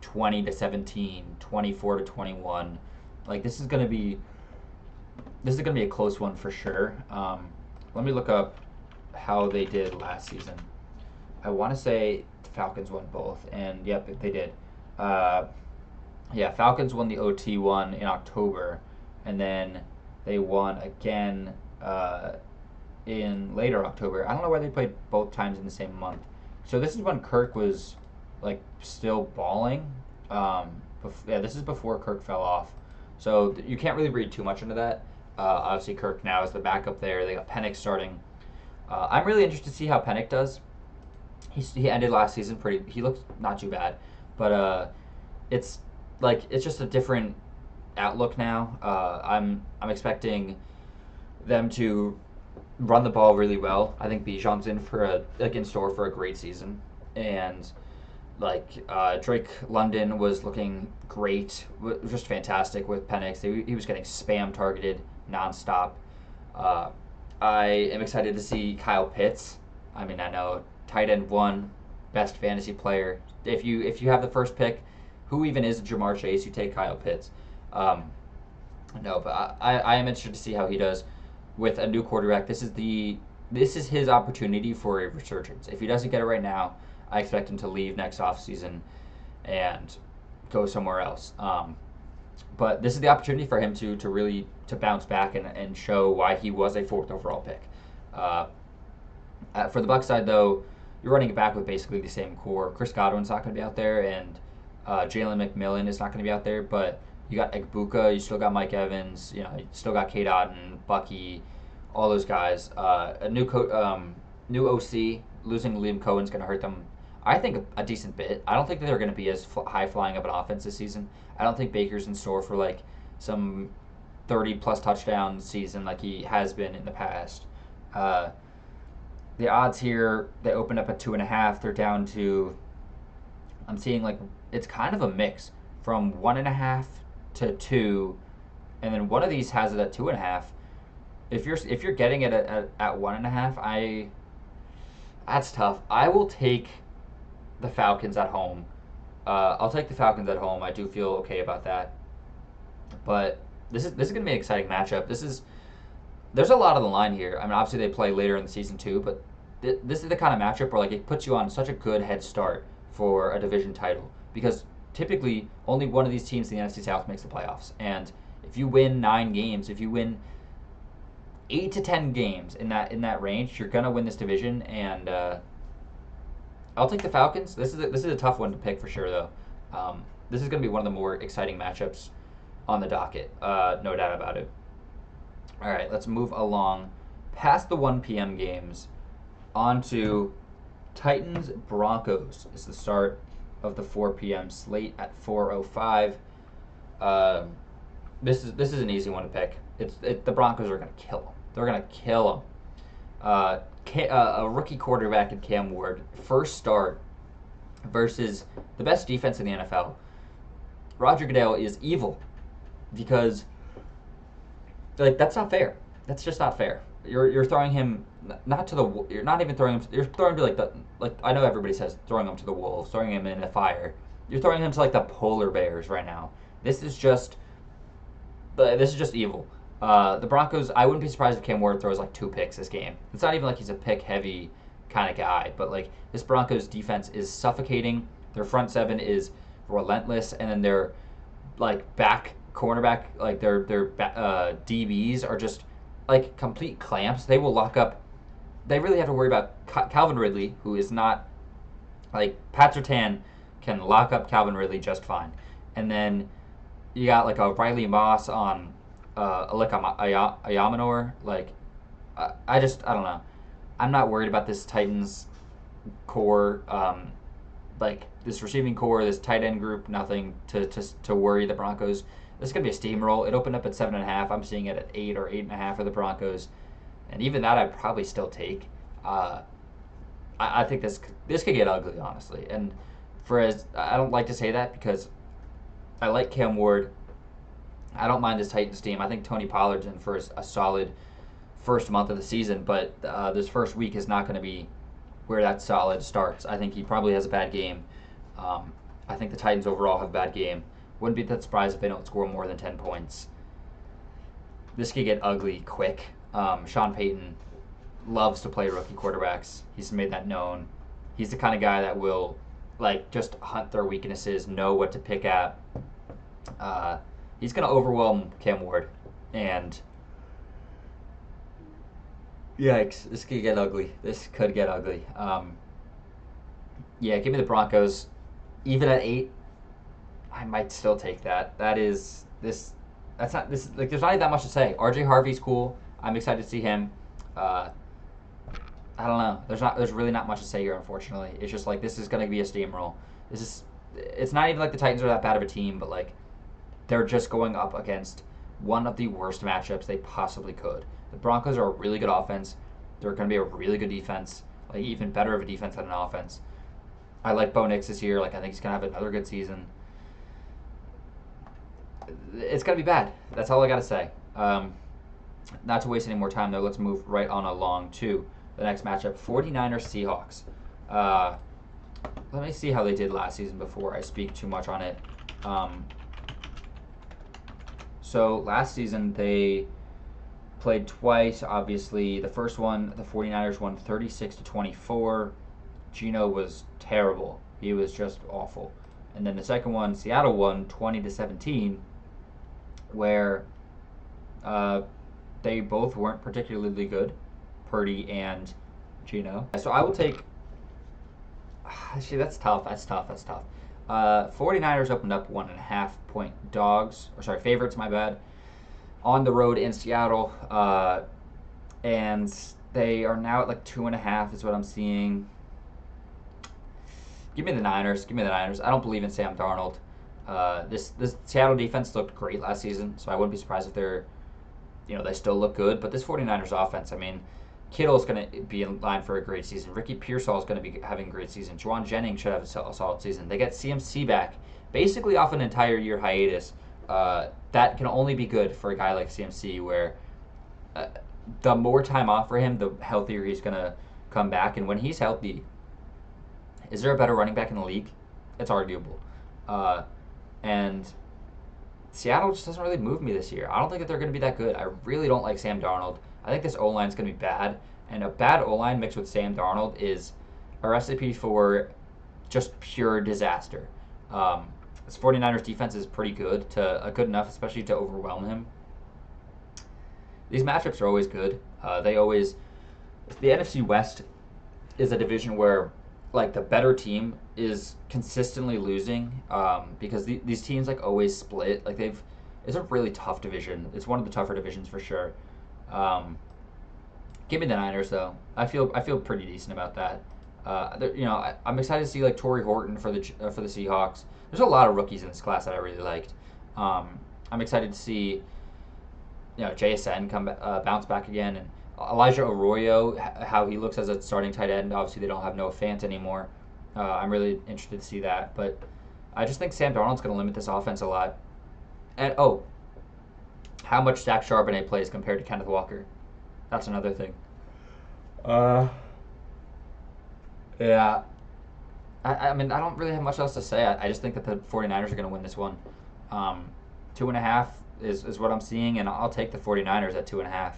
20-17, 24-21. This is going to be a close one for sure. Let me look up how they did last season. I want to say the Falcons won both, and yep, they did. Falcons won the OT one in October, and then they won again in later October. I don't know why they played both times in the same month. So this is when Kirk was still balling. This is before Kirk fell off. So you can't really read too much into that. Obviously, Kirk now is the backup there. They got Penix starting. I'm really interested to see how Penix does. He ended last season he looked not too bad, but it's just a different outlook now. I'm expecting them to run the ball really well. I think Bijan's in store for a great season, and Drake London was looking great, just fantastic with Penix. He was getting spam targeted nonstop. I am excited to see Kyle Pitts. I mean, I know tight end 1, best fantasy player. If you have the first pick, who even is Jamar Chase? You take Kyle Pitts. No, but I am interested to see how he does with a new quarterback. This is his opportunity for a resurgence. If he doesn't get it right now, I expect him to leave next offseason and go somewhere else. But this is the opportunity for him to really bounce back and show why he was a 4th overall pick. For the Bucs side, though, you're running it back with basically the same core. Chris Godwin's not going to be out there, and Jalen McMillan is not going to be out there, but you got Egbuka, you still got Mike Evans, you still got Cade Otton, Bucky, all those guys. A new OC, losing Liam Cohen's going to hurt them, I think, a decent bit. I don't think that they're going to be as high-flying of an offense this season. I don't think Baker's in store for, some 30-plus touchdown season like he has been in the past. The odds here, they opened up at 2.5. They're down to, I'm seeing, it's kind of a mix from 1.5 to 2, and then one of these has it at 2.5. If you're getting it at 1.5, that's tough. I will take the Falcons at home. I'll take the Falcons at home. I do feel okay about that. But this is going to be an exciting matchup. There's a lot on the line here. I mean, obviously they play later in the season too, but this is the kind of matchup where it puts you on such a good head start for a division title, because typically only one of these teams in the NFC South makes the playoffs. And if you win 9 games, if you win 8 to 10 games in that range, you're gonna win this division. And I'll take the Falcons. This is a tough one to pick for sure, though. This is gonna be one of the more exciting matchups on the docket, no doubt about it. All right, let's move along past the 1 p.m. games onto Titans Broncos. It's the start of the 4 p.m. slate at 4:05. This is an easy one to pick. The Broncos are going to kill them. They're going to kill them. A rookie quarterback in Cam Ward, first start versus the best defense in the NFL. Roger Goodell is evil because that's not fair. That's just not fair. You're throwing him not to the. You're not even throwing him. You're throwing him to I know everybody says throwing him to the wolves, throwing him in a fire. You're throwing him to the polar bears right now. This is just evil. The Broncos. I wouldn't be surprised if Cam Ward throws 2 picks this game. It's not even like he's a pick heavy kind of guy, but this Broncos defense is suffocating. Their front seven is relentless, and then their back cornerback, their DBs are just complete clamps. They will lock up. They really have to worry about Calvin Ridley, who is not Pat Surtain can lock up Calvin Ridley just fine, and then you got a Riley Moss on Alika Ayamanor. I don't know. I'm not worried about this Titans core. This receiving core, this tight end group, nothing to worry the Broncos. This is going to be a steamroll. It opened up at 7.5. I'm seeing it at 8 or 8.5 for the Broncos. And even that I'd probably still take. I think this could get ugly, honestly. And I don't like to say that because I like Cam Ward. I don't mind this Titans team. I think Tony Pollard's in for a solid first month of the season, but this first week is not going to be where that solid starts. I think he probably has a bad game. I think the Titans overall have a bad game. Wouldn't be that surprised if they don't score more than 10 points. This could get ugly quick. Sean Payton loves to play rookie quarterbacks. He's made that known. He's the kind of guy that will just hunt their weaknesses, know what to pick at. He's going to overwhelm Cam Ward. And yikes, this could get ugly. Yeah, give me the Broncos. Even at 8, I might still take that. There's not even that much to say. RJ Harvey's cool. I'm excited to see him. I don't know. There's really not much to say here, unfortunately. It's just this is going to be a steamroll. It's not even the Titans are that bad of a team, but they're just going up against one of the worst matchups they possibly could. The Broncos are a really good offense. They're going to be a really good defense, even better of a defense than an offense. I like Bo Nix this year. I think he's going to have another good season. It's going to be bad. That's all I got to say. Not to waste any more time, though, let's move right on along to the next matchup, 49ers-Seahawks. Let me see how they did last season before I speak too much on it. So last season, they played twice, obviously. The first one, the 49ers won 36-24. Geno was terrible. He was just awful. And then the second one, Seattle won 20-17, where they both weren't particularly good, Purdy and Geno. So I will take. Actually, that's tough. 49ers opened up 1.5-point favorites. My bad. On the road in Seattle, and they are now at 2.5 is what I'm seeing. Give me the Niners. I don't believe in Sam Darnold. This Seattle defense looked great last season, so I wouldn't be surprised if they still look good. But this 49ers offense, Kittle's going to be in line for a great season. Ricky Pearsall is going to be having a great season. Juwan Jennings should have a solid season. They get CMC back, basically off an entire year hiatus. That can only be good for a guy like CMC, where the more time off for him, the healthier he's going to come back. And when he's healthy, is there a better running back in the league? It's arguable. And Seattle just doesn't really move me this year. I don't think that they're going to be that good. I really don't like Sam Darnold. I think this O-line is going to be bad. And a bad O-line mixed with Sam Darnold is a recipe for just pure disaster. This 49ers defense is pretty good, good enough, especially to overwhelm him. These matchups are always good. The NFC West is a division where the better team is consistently losing because these teams always split. It's a really tough division. It's one of the tougher divisions for sure. Give me the Niners though. I feel pretty decent about that. I'm excited to see Torrey Horton for the Seahawks. There's a lot of rookies in this class that I really liked. I'm excited to see JSN bounce back again, and Elijah Arroyo, how he looks as a starting tight end. Obviously, they don't have Noah Fant anymore. I'm really interested to see that, but I just think Sam Darnold's going to limit this offense a lot. And how much Zach Charbonnet plays compared to Kenneth Walker. That's another thing. Yeah. I mean, I don't really have much else to say. I just think that the 49ers are going to win this one. 2.5 is what I'm seeing, and I'll take the 49ers at 2.5.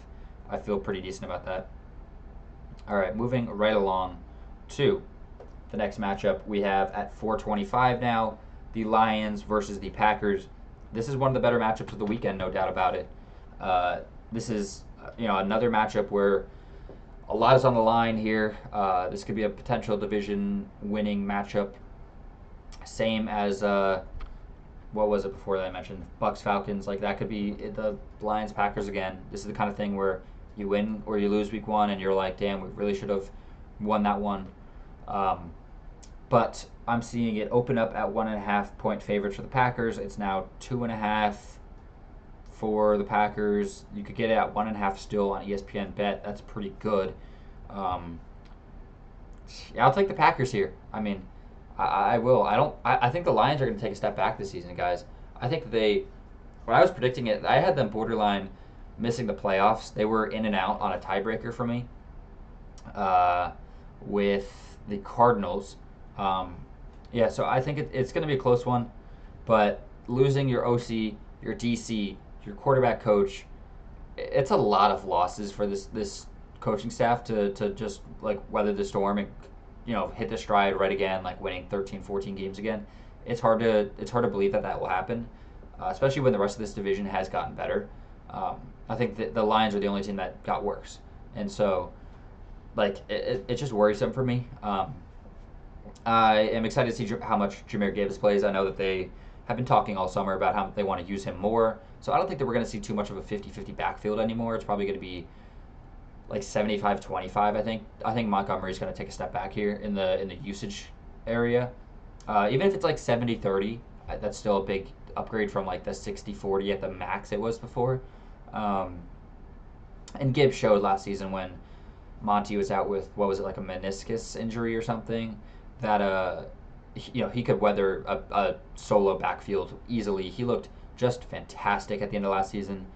I feel pretty decent about that. All right, moving right along to the next matchup we have at 4:25 now, the Lions versus the Packers. This is one of the better matchups of the weekend, no doubt about it. This is another matchup where a lot is on the line here. This could be a potential division-winning matchup. Same as what was it before that I mentioned? Bucks Falcons. Like that could be the Lions Packers again. This is the kind of thing where you win or you lose week one, and you're like, damn, we really should have won that one. But I'm seeing it open up at 1.5 point favorites for the Packers. It's now 2.5 for the Packers. You could get it at 1.5 still on ESPN Bet. That's pretty good. Yeah, I'll take the Packers here. I mean, I will. I think the Lions are going to take a step back this season, guys. I think when I was predicting it, I had them borderline missing the playoffs. They were in and out on a tiebreaker for me with the Cardinals. Yeah, so I think it's going to be a close one, but losing your OC, your DC, your quarterback coach, it's a lot of losses for this coaching staff to just like weather the storm and hit the stride right again, like winning 13, 14 games again. It's hard to believe that will happen, especially when the rest of this division has gotten better. I think the Lions are the only team that got worse, and so like it's just worrisome for me. I am excited to see how much Jahmyr Gibbs plays. I know that they have been talking all summer about how they want to use him more. So I don't think that we're going to see too much of a 50-50 backfield anymore. It's probably going to be like 75-25, I think. I think Montgomery's going to take a step back here in the usage area. Even if it's like 70-30, that's still a big upgrade from like the 60-40 at the max it was before. And Gibbs showed last season when Monty was out with, what was it, like a meniscus injury or something, that he could weather a solo backfield easily. He looked just fantastic at the end of last season,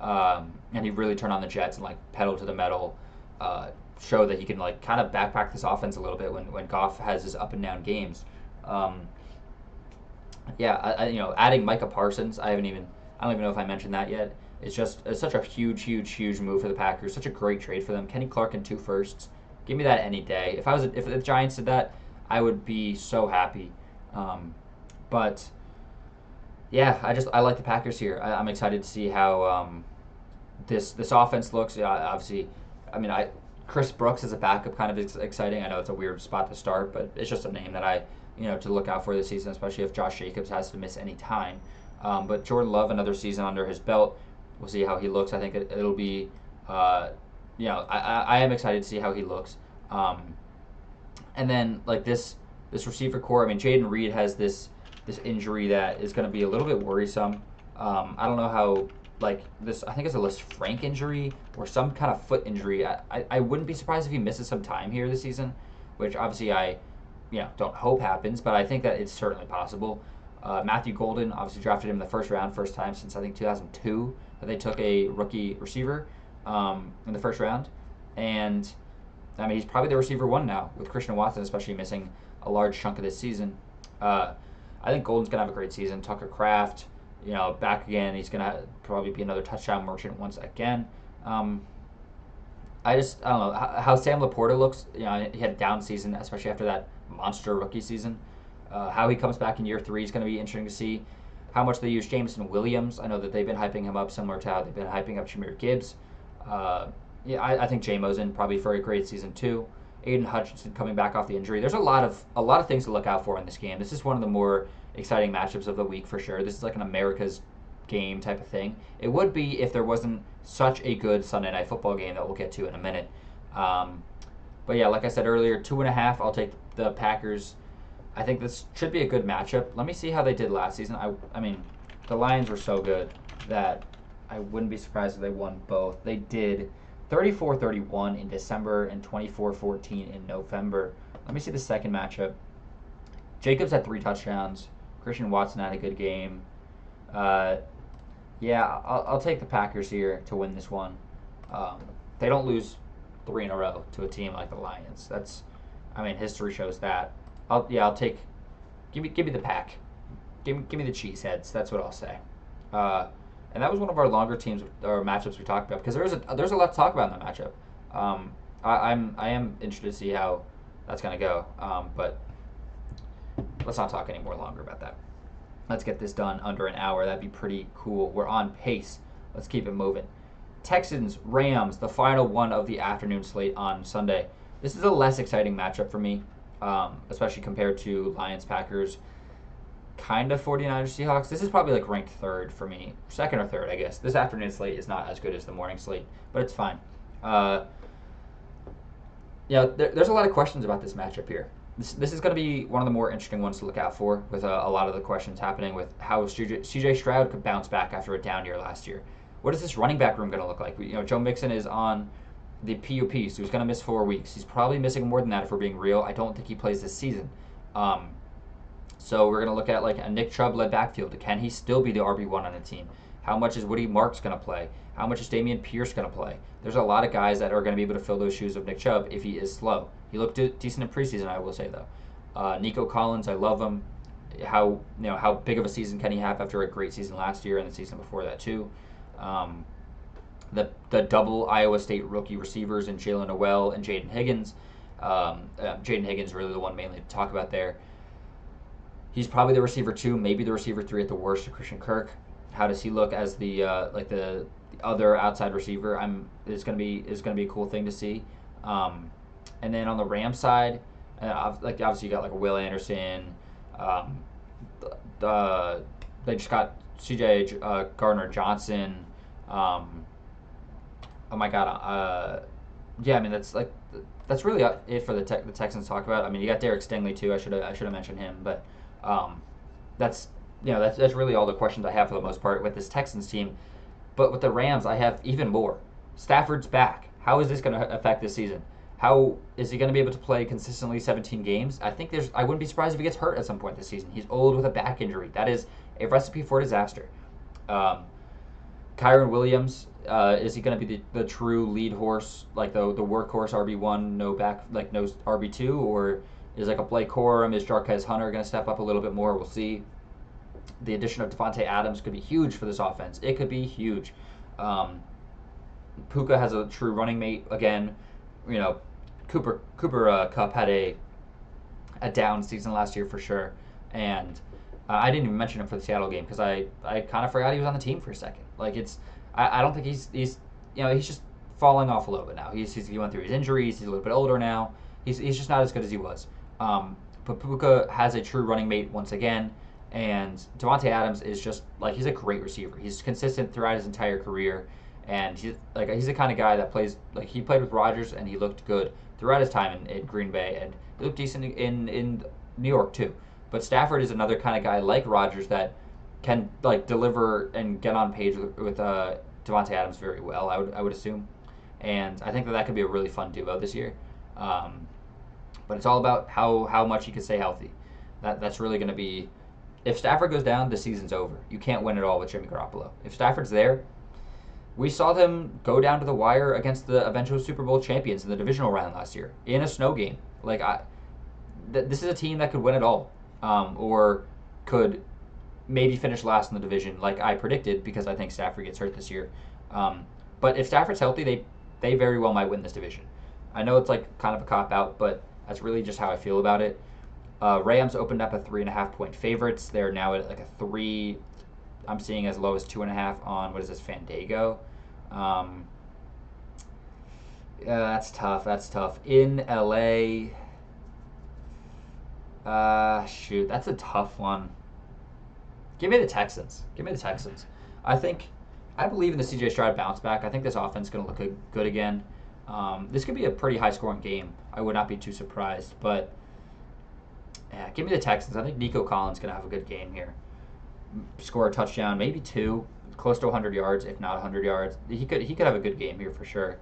and he really turned on the Jets and like pedal to the metal, show that he can like kind of backpack this offense a little bit when Goff has his up and down games. Adding Micah Parsons, I don't even know if I mentioned that yet. It's such a huge move for the Packers. Such a great trade for them. Kenny Clark and 2 firsts. Give me that any day. If the Giants did that, I would be so happy. But yeah, I like the Packers here. I'm excited to see how this offense looks. Obviously, I mean, Chris Brooks as a backup kind of exciting. I know it's a weird spot to start, but it's just a name that to look out for this season, especially if Josh Jacobs has to miss any time. But Jordan Love, another season under his belt. We'll see how he looks. I think it'll be, I am excited to see how he looks. And then like this receiver core. I mean, Jaden Reed has this injury that is going to be a little bit worrisome. I don't know how like this. I think it's a Lisfranc injury or some kind of foot injury. I wouldn't be surprised if he misses some time here this season, which obviously I don't hope happens, but I think that it's certainly possible. Matthew Golden obviously drafted him in the first round, first time since I think 2002 that they took a rookie receiver in the first round, and I mean he's probably the receiver one now with Christian Watson, especially missing a large chunk of this season. I think Golden's gonna have a great season. Tucker Kraft, back again. He's gonna probably be another touchdown merchant once again. I don't know how Sam Laporta looks. He had a down season, especially after that monster rookie season. How he comes back in year 3 is going to be interesting to see. How much they use Jameson Williams. I know that they've been hyping him up similar to how they've been hyping up Jahmyr Gibbs. I think J-Mo's in probably for a great season too. Aiden Hutchinson coming back off the injury. There's a lot of things to look out for in this game. This is one of the more exciting matchups of the week for sure. This is like an America's game type of thing. It would be if there wasn't such a good Sunday Night Football game that we'll get to in a minute. But yeah, like I said earlier, 2.5. I'll take the Packers. I think this should be a good matchup. Let me see how they did last season. I mean, the Lions were so good that I wouldn't be surprised if they won both. They did 34-31 in December and 24-14 in November. Let me see the second matchup. Jacobs had 3 touchdowns. Christian Watson had a good game. Uh, yeah, I'll take the Packers here to win this one. Um, they don't lose 3 in a row to a team like the Lions. History shows that. I'll take. Give me the pack. Give me the cheeseheads. That's what I'll say. Uh, and that was one of our longer teams or matchups we talked about because there's a lot to talk about in that matchup. I am interested to see how that's gonna go. But let's not talk any more longer about that. Let's get this done under an hour. That'd be pretty cool. We're on pace. Let's keep it moving. Texans, Rams, the final one of the afternoon slate on Sunday. This is a less exciting matchup for me, especially compared to Lions, Packers, kind of 49ers, Seahawks. This is probably like ranked third for me. Second or third, I guess. This afternoon slate is not as good as the morning slate, but it's fine. There's a lot of questions about this matchup here. This is going to be one of the more interesting ones to look out for, with a lot of the questions happening with how CJ Stroud could bounce back after a down year last year. What is this running back room going to look like? Joe Mixon is on the PUP, so he's going to miss 4 weeks. He's probably missing more than that if we're being real. I don't think he plays this season. So we're going to look at like a Nick Chubb-led backfield. Can he still be the RB1 on a team? How much is Woody Marks going to play? How much is Dameon Pierce going to play? There's a lot of guys that are going to be able to fill those shoes of Nick Chubb if he is slow. He looked decent in preseason, I will say, though. Nico Collins, I love him. How big of a season can he have after a great season last year and the season before that too? The double Iowa State rookie receivers in Jalen Noel and Jaden Higgins. Jaden Higgins really the one mainly to talk about there. He's probably the receiver 2, maybe the receiver 3 at the worst to Christian Kirk. How does he look as the other outside receiver? Is going to be a cool thing to see. And then on the Rams side, obviously you got like a Will Anderson. They just got C.J. Gardner Johnson. Oh my God. That's really it for the Texans to talk about. You got Derek Stingley too. I should have mentioned him, but that's really all the questions I have for the most part with this Texans team. But with the Rams, I have even more. Stafford's back. How is this going to affect this season? How is he going to be able to play consistently 17 games? I wouldn't be surprised if he gets hurt at some point this season. He's old with a back injury. That is a recipe for disaster. Kyren Williams, is he going to be the true lead horse, like the workhorse RB1, no RB2, or is like a Blake Corum, is Jarquez Hunter going to step up a little bit more? We'll see. The addition of Devontae Adams could be huge for this offense. It could be huge. Puka has a true running mate again. Cooper Kupp had a down season last year for sure, and I didn't even mention him for the Seattle game because I kind of forgot he was on the team for a second. I don't think he's just falling off a little bit now. He went through his injuries. He's a little bit older now. He's just not as good as he was. But Puka has a true running mate once again, and Devontae Adams is just he's a great receiver. He's consistent throughout his entire career. And he's the kind of guy that plays he played with Rodgers and he looked good throughout his time in Green Bay, and he looked decent in New York too. But Stafford is another kind of guy like Rodgers that can deliver and get on page with Devontae Adams very well. I would assume, and I think that could be a really fun duo this year. But it's all about how much he can stay healthy. That's really going to be. If Stafford goes down, the season's over. You can't win it all with Jimmy Garoppolo. If Stafford's there. We saw them go down to the wire against the eventual Super Bowl champions in the divisional round last year in a snow game. This is a team that could win it all, or could maybe finish last in the division, like I predicted, because I think Stafford gets hurt this year. But if Stafford's healthy, they very well might win this division. I know it's kind of a cop out, but that's really just how I feel about it. Rams opened up a 3.5-point favorites. They're now at a 3. I'm seeing as low as 2.5 on Fandango. That's tough. In LA, that's a tough one. Give me the Texans. I believe in the CJ Stroud bounce back. I think this offense is going to look good again. This could be a pretty high scoring game. I would not be too surprised, but give me the Texans. I think Nico Collins is going to have a good game here. Score a touchdown, maybe 2. close to 100 yards, if not 100 yards. He could have a good game here for sure.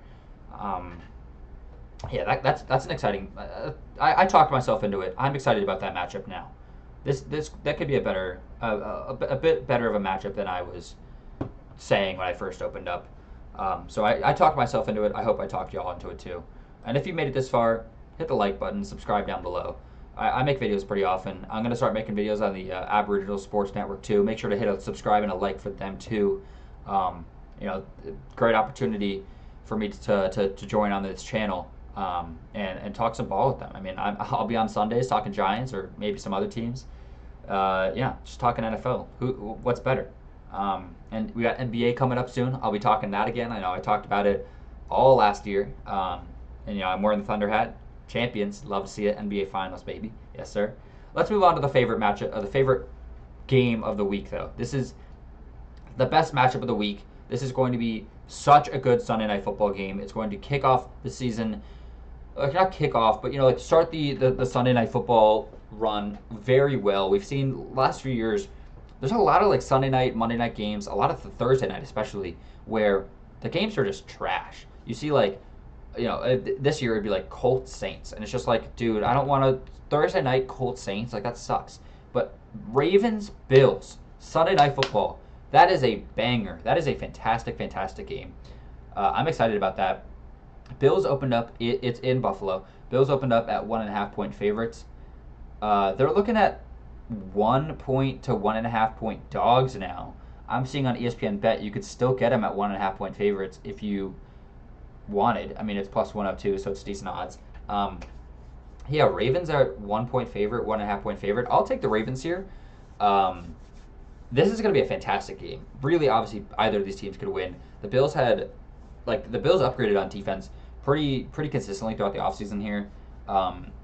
Um, yeah, that's an exciting. I talked myself into it. I'm excited about that matchup now. This that could be a bit better of a matchup than I was saying when I first opened up. So I talked myself into it. I hope I talked y'all into it too. And if you made it this far, hit the like button, subscribe down below. I make videos pretty often. I'm gonna start making videos on the Aboriginal Sports Network too. Make sure to hit a subscribe and a like for them too. Um, Great opportunity for me to join on this channel and talk some ball with them. I mean, I'll be on Sundays talking Giants or maybe some other teams. Just talking NFL. What's better? And we got NBA coming up soon. I'll be talking that again. I know I talked about it all last year. I'm wearing the Thunder hat. Champions. Love to see it. NBA Finals, baby. Yes, sir. Let's move on to the favorite matchup, the favorite game of the week, though. This is the best matchup of the week. This is going to be such a good Sunday Night Football game. It's going to kick off the season. Not kick off, but start the Sunday Night Football run very well. We've seen last few years. There's a lot of Sunday night, Monday night games. A lot of the Thursday night, especially, where the games are just trash. You see this year it'd be like Colts Saints, and it's just like, dude, I don't want to Thursday night Colts Saints, that sucks. But Ravens Bills Sunday Night Football, that is a banger. That is a fantastic game. I'm excited about that. Bills opened up. It's in Buffalo. Bills opened up at 1.5-point favorites. They're looking at 1 point to 1.5 point dogs now. I'm seeing on ESPN Bet you could still get them at 1.5 point favorites if you wanted. I mean, it's plus 102, so it's decent odds. Ravens are at 1 point favorite, 1.5 point favorite. I'll take the Ravens here. This is going to be a fantastic game. Really, obviously, either of these teams could win. The Bills upgraded on defense pretty consistently throughout the offseason here.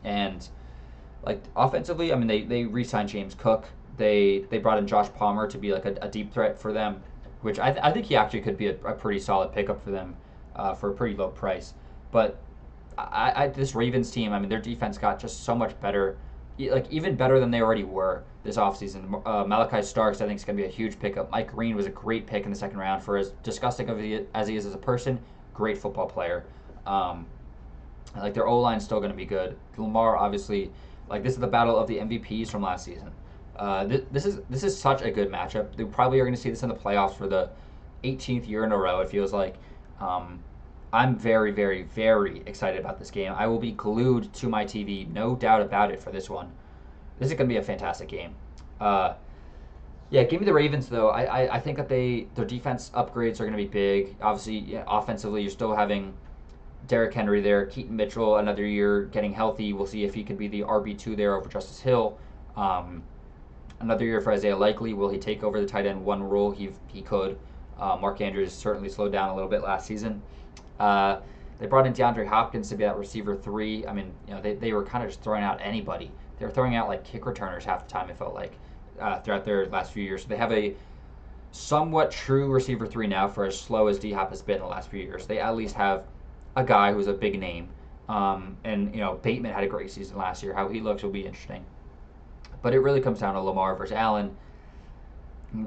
And offensively, I mean, they re-signed James Cook. They brought in Josh Palmer to be a deep threat for them, which I think he actually could be a pretty solid pickup for them for a pretty low price. But this Ravens team, I mean, their defense got just so much better, even better than they already were this offseason. Malachi Starks, I think, is going to be a huge pickup. Mike Green was a great pick in the second round. For as disgusting as he is as a person, great football player. Their O-line is still going to be good. Lamar, obviously, this is the battle of the MVPs from last season. This is such a good matchup. They probably are going to see this in the playoffs for the 18th year in a row, it feels like. I'm very, very, very excited about this game. I will be glued to my TV, no doubt about it, for this one. This is going to be a fantastic game. Give me the Ravens, though. I think that their defense upgrades are going to be big. Obviously, offensively, you're still having Derrick Henry there. Keaton Mitchell, another year getting healthy. We'll see if he can be the RB2 there over Justice Hill. Another year for Isaiah Likely. Will he take over the tight end one role? He could. Mark Andrews certainly slowed down a little bit last season. They brought in DeAndre Hopkins to be that receiver 3. I mean, they were kind of just throwing out anybody. They were throwing out kick returners half the time, it felt like, throughout their last few years. So they have a somewhat true receiver 3 now, for as slow as D-Hop has been in the last few years. They at least have a guy who's a big name. Bateman had a great season last year. How he looks will be interesting. But it really comes down to Lamar versus Allen.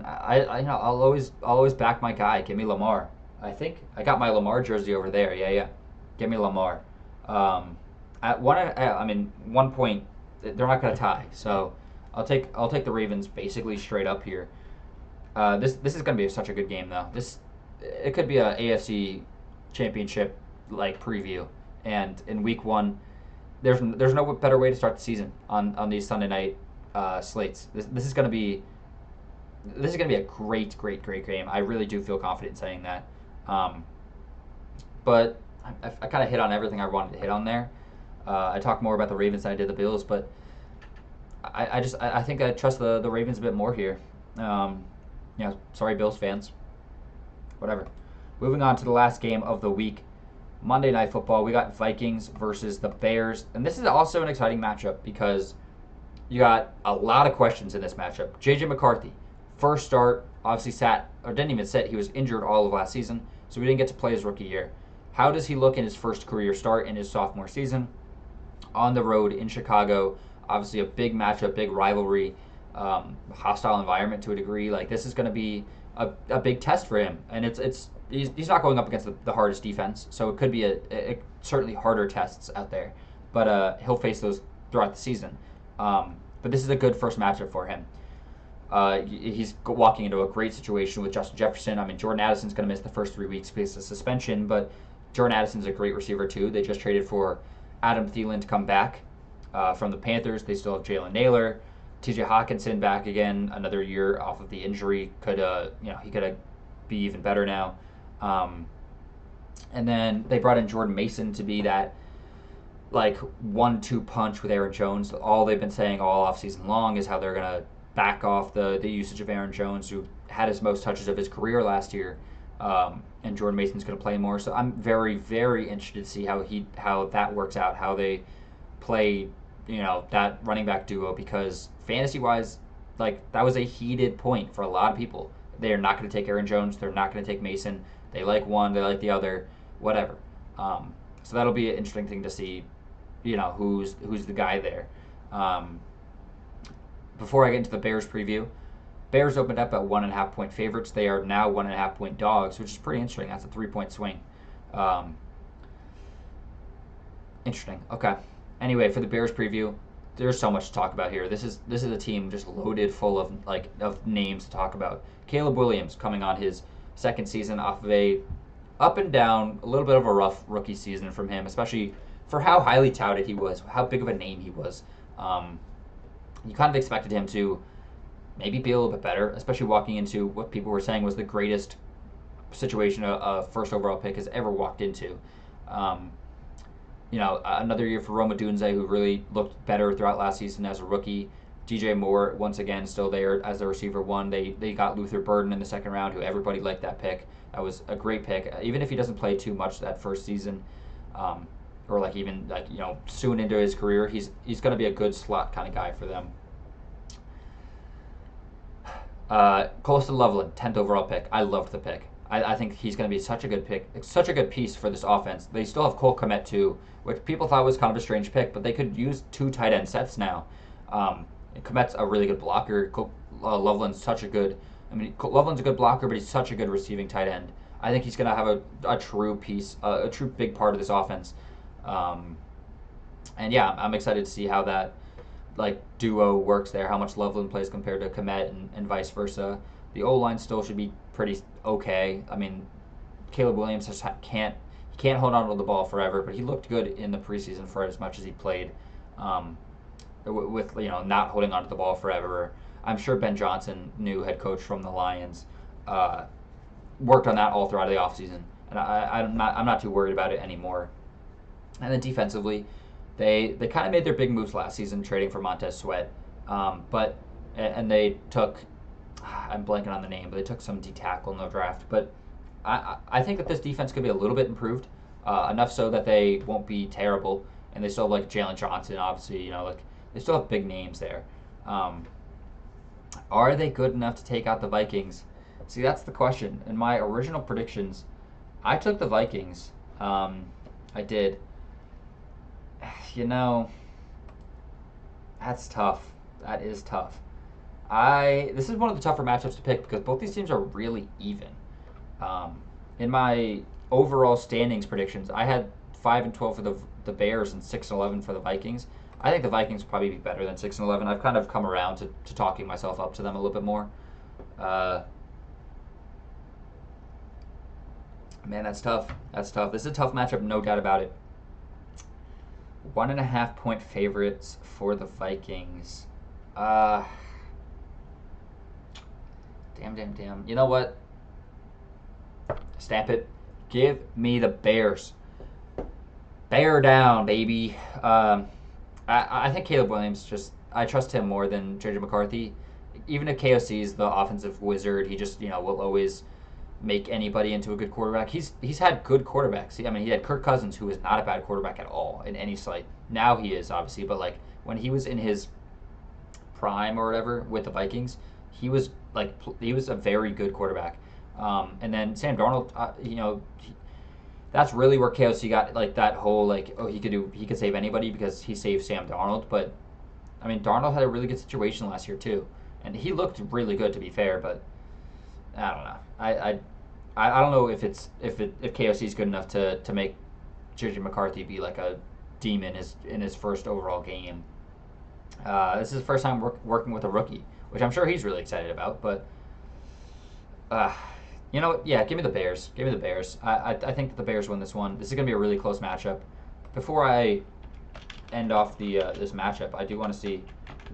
I'll always back my guy. Give me Lamar. I think I got my Lamar jersey over there. Yeah. Give me Lamar. At 1 point, they're not going to tie. So I'll take the Ravens basically straight up here. This is going to be such a good game, though. It could be a AFC championship preview. And in week 1, there's no better way to start the season on these Sunday night slates. This is going to be a great game. I really do feel confident in saying that. But I kind of hit on everything I wanted to hit on there. I talked more about the Ravens than I did the Bills, but I think I trust the Ravens a bit more here. Sorry, Bills fans. Whatever. Moving on to the last game of the week, Monday Night Football. We got Vikings versus the Bears, and this is also an exciting matchup because you got a lot of questions in this matchup. J.J. McCarthy, first start, obviously didn't even sit. He was injured all of last season, so we didn't get to play his rookie year. How does he look in his first career start in his sophomore season? On the road in Chicago, obviously a big matchup, big rivalry, hostile environment to a degree. This is going to be a big test for him, and he's not going up against the hardest defense, so it could be a certainly harder tests out there, but he'll face those throughout the season. But this is a good first matchup for him. He's walking into a great situation with Justin Jefferson. I mean, Jordan Addison's going to miss the first 3 weeks because of suspension, but Jordan Addison's a great receiver too. They just traded for Adam Thielen to come back from the Panthers. They still have Jalen Naylor, T.J. Hawkinson back again, another year off of the injury. He could be even better now. And then they brought in Jordan Mason to be that like 1-2 punch with Aaron Jones. All they've been saying all offseason long is how they're gonna back off the usage of Aaron Jones, who had his most touches of his career last year. And Jordan Mason's going to play more. So I'm very, very interested to see how that works out, how they play, that running back duo, because fantasy-wise, like, that was a heated point for a lot of people. They are not going to take Aaron Jones. They're not going to take Mason. They like one. They like the other. Whatever. So that'll be an interesting thing to see, who's the guy there. Before I get into the Bears preview, Bears opened up at 1.5-point favorites. They are now 1.5-point dogs, which is pretty interesting. That's a 3-point swing. Interesting. Okay. Anyway, for the Bears preview, there's so much to talk about here. This is a team just loaded full of names to talk about. Caleb Williams coming on his second season off of a up and down, a little bit of a rough rookie season from him, especially for how highly touted he was, how big of a name he was. You kind of expected him to maybe be a little bit better, especially walking into what people were saying was the greatest situation a first overall pick has ever walked into. Another year for Rome Odunze, who really looked better throughout last season as a rookie. DJ Moore, once again, still there as the receiver one. They got Luther Burden in the second round, who everybody liked that pick. That was a great pick. Even if he doesn't play too much that first season, or soon into his career, he's going to be a good slot kind of guy for them. Colston Loveland, 10th overall pick. I loved the pick. I think he's going to be such a good pick, such a good piece for this offense. They still have Cole Kmet too, which people thought was kind of a strange pick, but they could use 2 tight end sets now. Kmet's a really good blocker. Loveland's Loveland's a good blocker, but he's such a good receiving tight end. I think he's going to have a true piece, a true big part of this offense. I'm excited to see how that duo works there, how much Loveland plays compared to Kmet and vice versa. The O-line still should be pretty okay. I mean, Caleb Williams just can't hold on to the ball forever, but he looked good in the preseason for as much as he played. With not holding on to the ball forever. I'm sure Ben Johnson, new head coach from the Lions, worked on that all throughout the offseason, and I'm not too worried about it anymore. And then defensively, they kind of made their big moves last season, trading for Montez Sweat, but they took, I'm blanking on the name, but they took some D-tackle in the draft. But I think that this defense could be a little bit improved, enough so that they won't be terrible, and they still have Jalen Johnson, obviously, they still have big names there. Are they good enough to take out the Vikings? See, that's the question. In my original predictions, I took the Vikings. I did. That's tough. That is tough. This is one of the tougher matchups to pick because both these teams are really even. In my overall standings predictions, I had 5-12 for the Bears and 6-11 for the Vikings. I think the Vikings will probably be better than 6-11. I've kind of come around to talking myself up to them a little bit more. Man, that's tough. That's tough. This is a tough matchup, no doubt about it. 1.5-point favorites for the Vikings. Damn. You know what? Stamp it. Give me the Bears. Bear down, baby. I think Caleb Williams, I trust him more than JJ McCarthy. Even if KOC is the offensive wizard, he just will always make anybody into a good quarterback. He's had good quarterbacks. He had Kirk Cousins, who was not a bad quarterback at all in any slight. Now he is, obviously, but when he was in his prime or whatever with the Vikings, he was a very good quarterback. And then Sam Darnold, that's really where KOC got that whole he could save anybody because he saved Sam Darnold. But Darnold had a really good situation last year too, and he looked really good, to be fair. But I don't know. I don't know if KOC is good enough to make JJ McCarthy be like a demon in his first overall game. This is the first time working with a rookie, which I'm sure he's really excited about. But uh, you know what? Yeah, give me the Bears. Give me the Bears. I think that the Bears win this one. This is gonna be a really close matchup. Before I end off the this matchup, I do want to see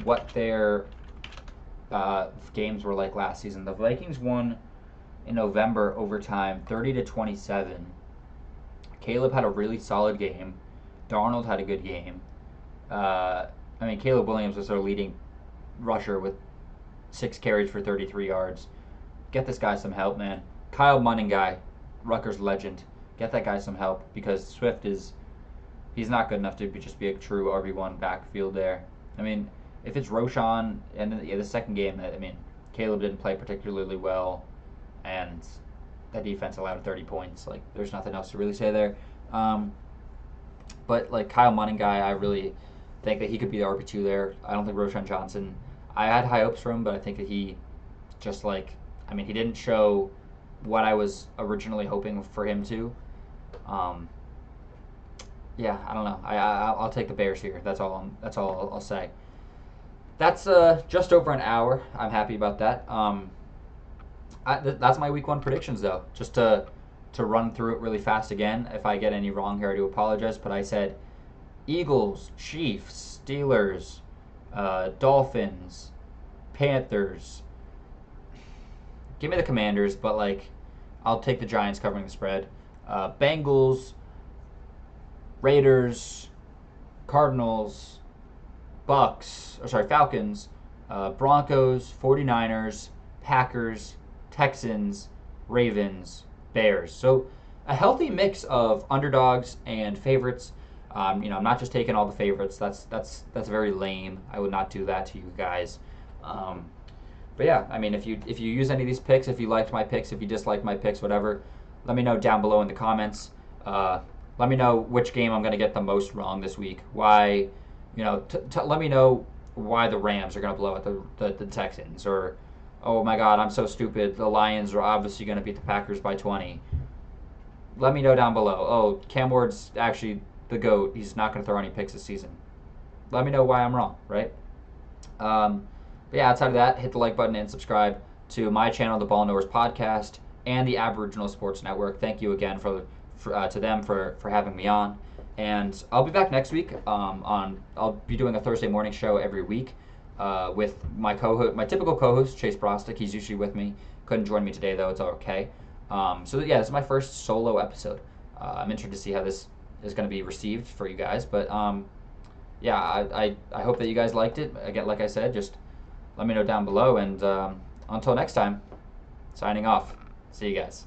what their games were like last season. The Vikings won in November overtime, 30-27. Caleb had a really solid game. Darnold had a good game. Caleb Williams was their leading rusher with 6 carries for 33 yards. Get this guy some help, man. Kyle Monangai, Rutgers legend. Get that guy some help because Swift he's not good enough to just be a true RB1 backfield there. I mean, if it's Roschon and the second game, Caleb didn't play particularly well, and that defense allowed 30 points. Like, there's nothing else to really say there. But like Kyle Monangai, I really think that he could be the RB2 there. I don't think Roschon Johnson. I had high hopes for him, but I think that he just he didn't show what I was originally hoping for him to. Yeah, I don't know. I'll take the Bears here. That's all I'll say. That's just over an hour. I'm happy about that. That's my week 1 predictions, though. Just to run through it really fast again. If I get any wrong here, I do apologize. But I said Eagles, Chiefs, Steelers, Dolphins, Panthers. Give me the Commanders, but I'll take the Giants covering the spread. Bengals, Raiders, Cardinals, Falcons, Broncos, 49ers, Packers, Texans, Ravens, Bears. So a healthy mix of underdogs and favorites. I'm not just taking all the favorites. That's very lame. I would not do that to you guys. But yeah, if you use any of these picks, if you liked my picks, if you disliked my picks, whatever, let me know down below in the comments. Let me know which game I'm going to get the most wrong this week. Why, let me know why the Rams are going to blow out the Texans, or oh my God, I'm so stupid. The Lions are obviously going to beat the Packers by 20. Let me know down below. Oh, Cam Ward's actually the GOAT. He's not going to throw any picks this season. Let me know why I'm wrong, right? But yeah, outside of that, hit the like button and subscribe to my channel, the Ball Knowers Podcast, and the Aboriginal Sports Network. Thank you again to them for having me on. And I'll be back next week. I'll be doing a Thursday morning show every week with my typical co-host, Chase Brostick. He's usually with me. Couldn't join me today, though. It's okay. This is my first solo episode. I'm interested to see how this is going to be received for you guys. But I hope that you guys liked it. Again, like I said, just let me know down below. And until next time, signing off. See you guys.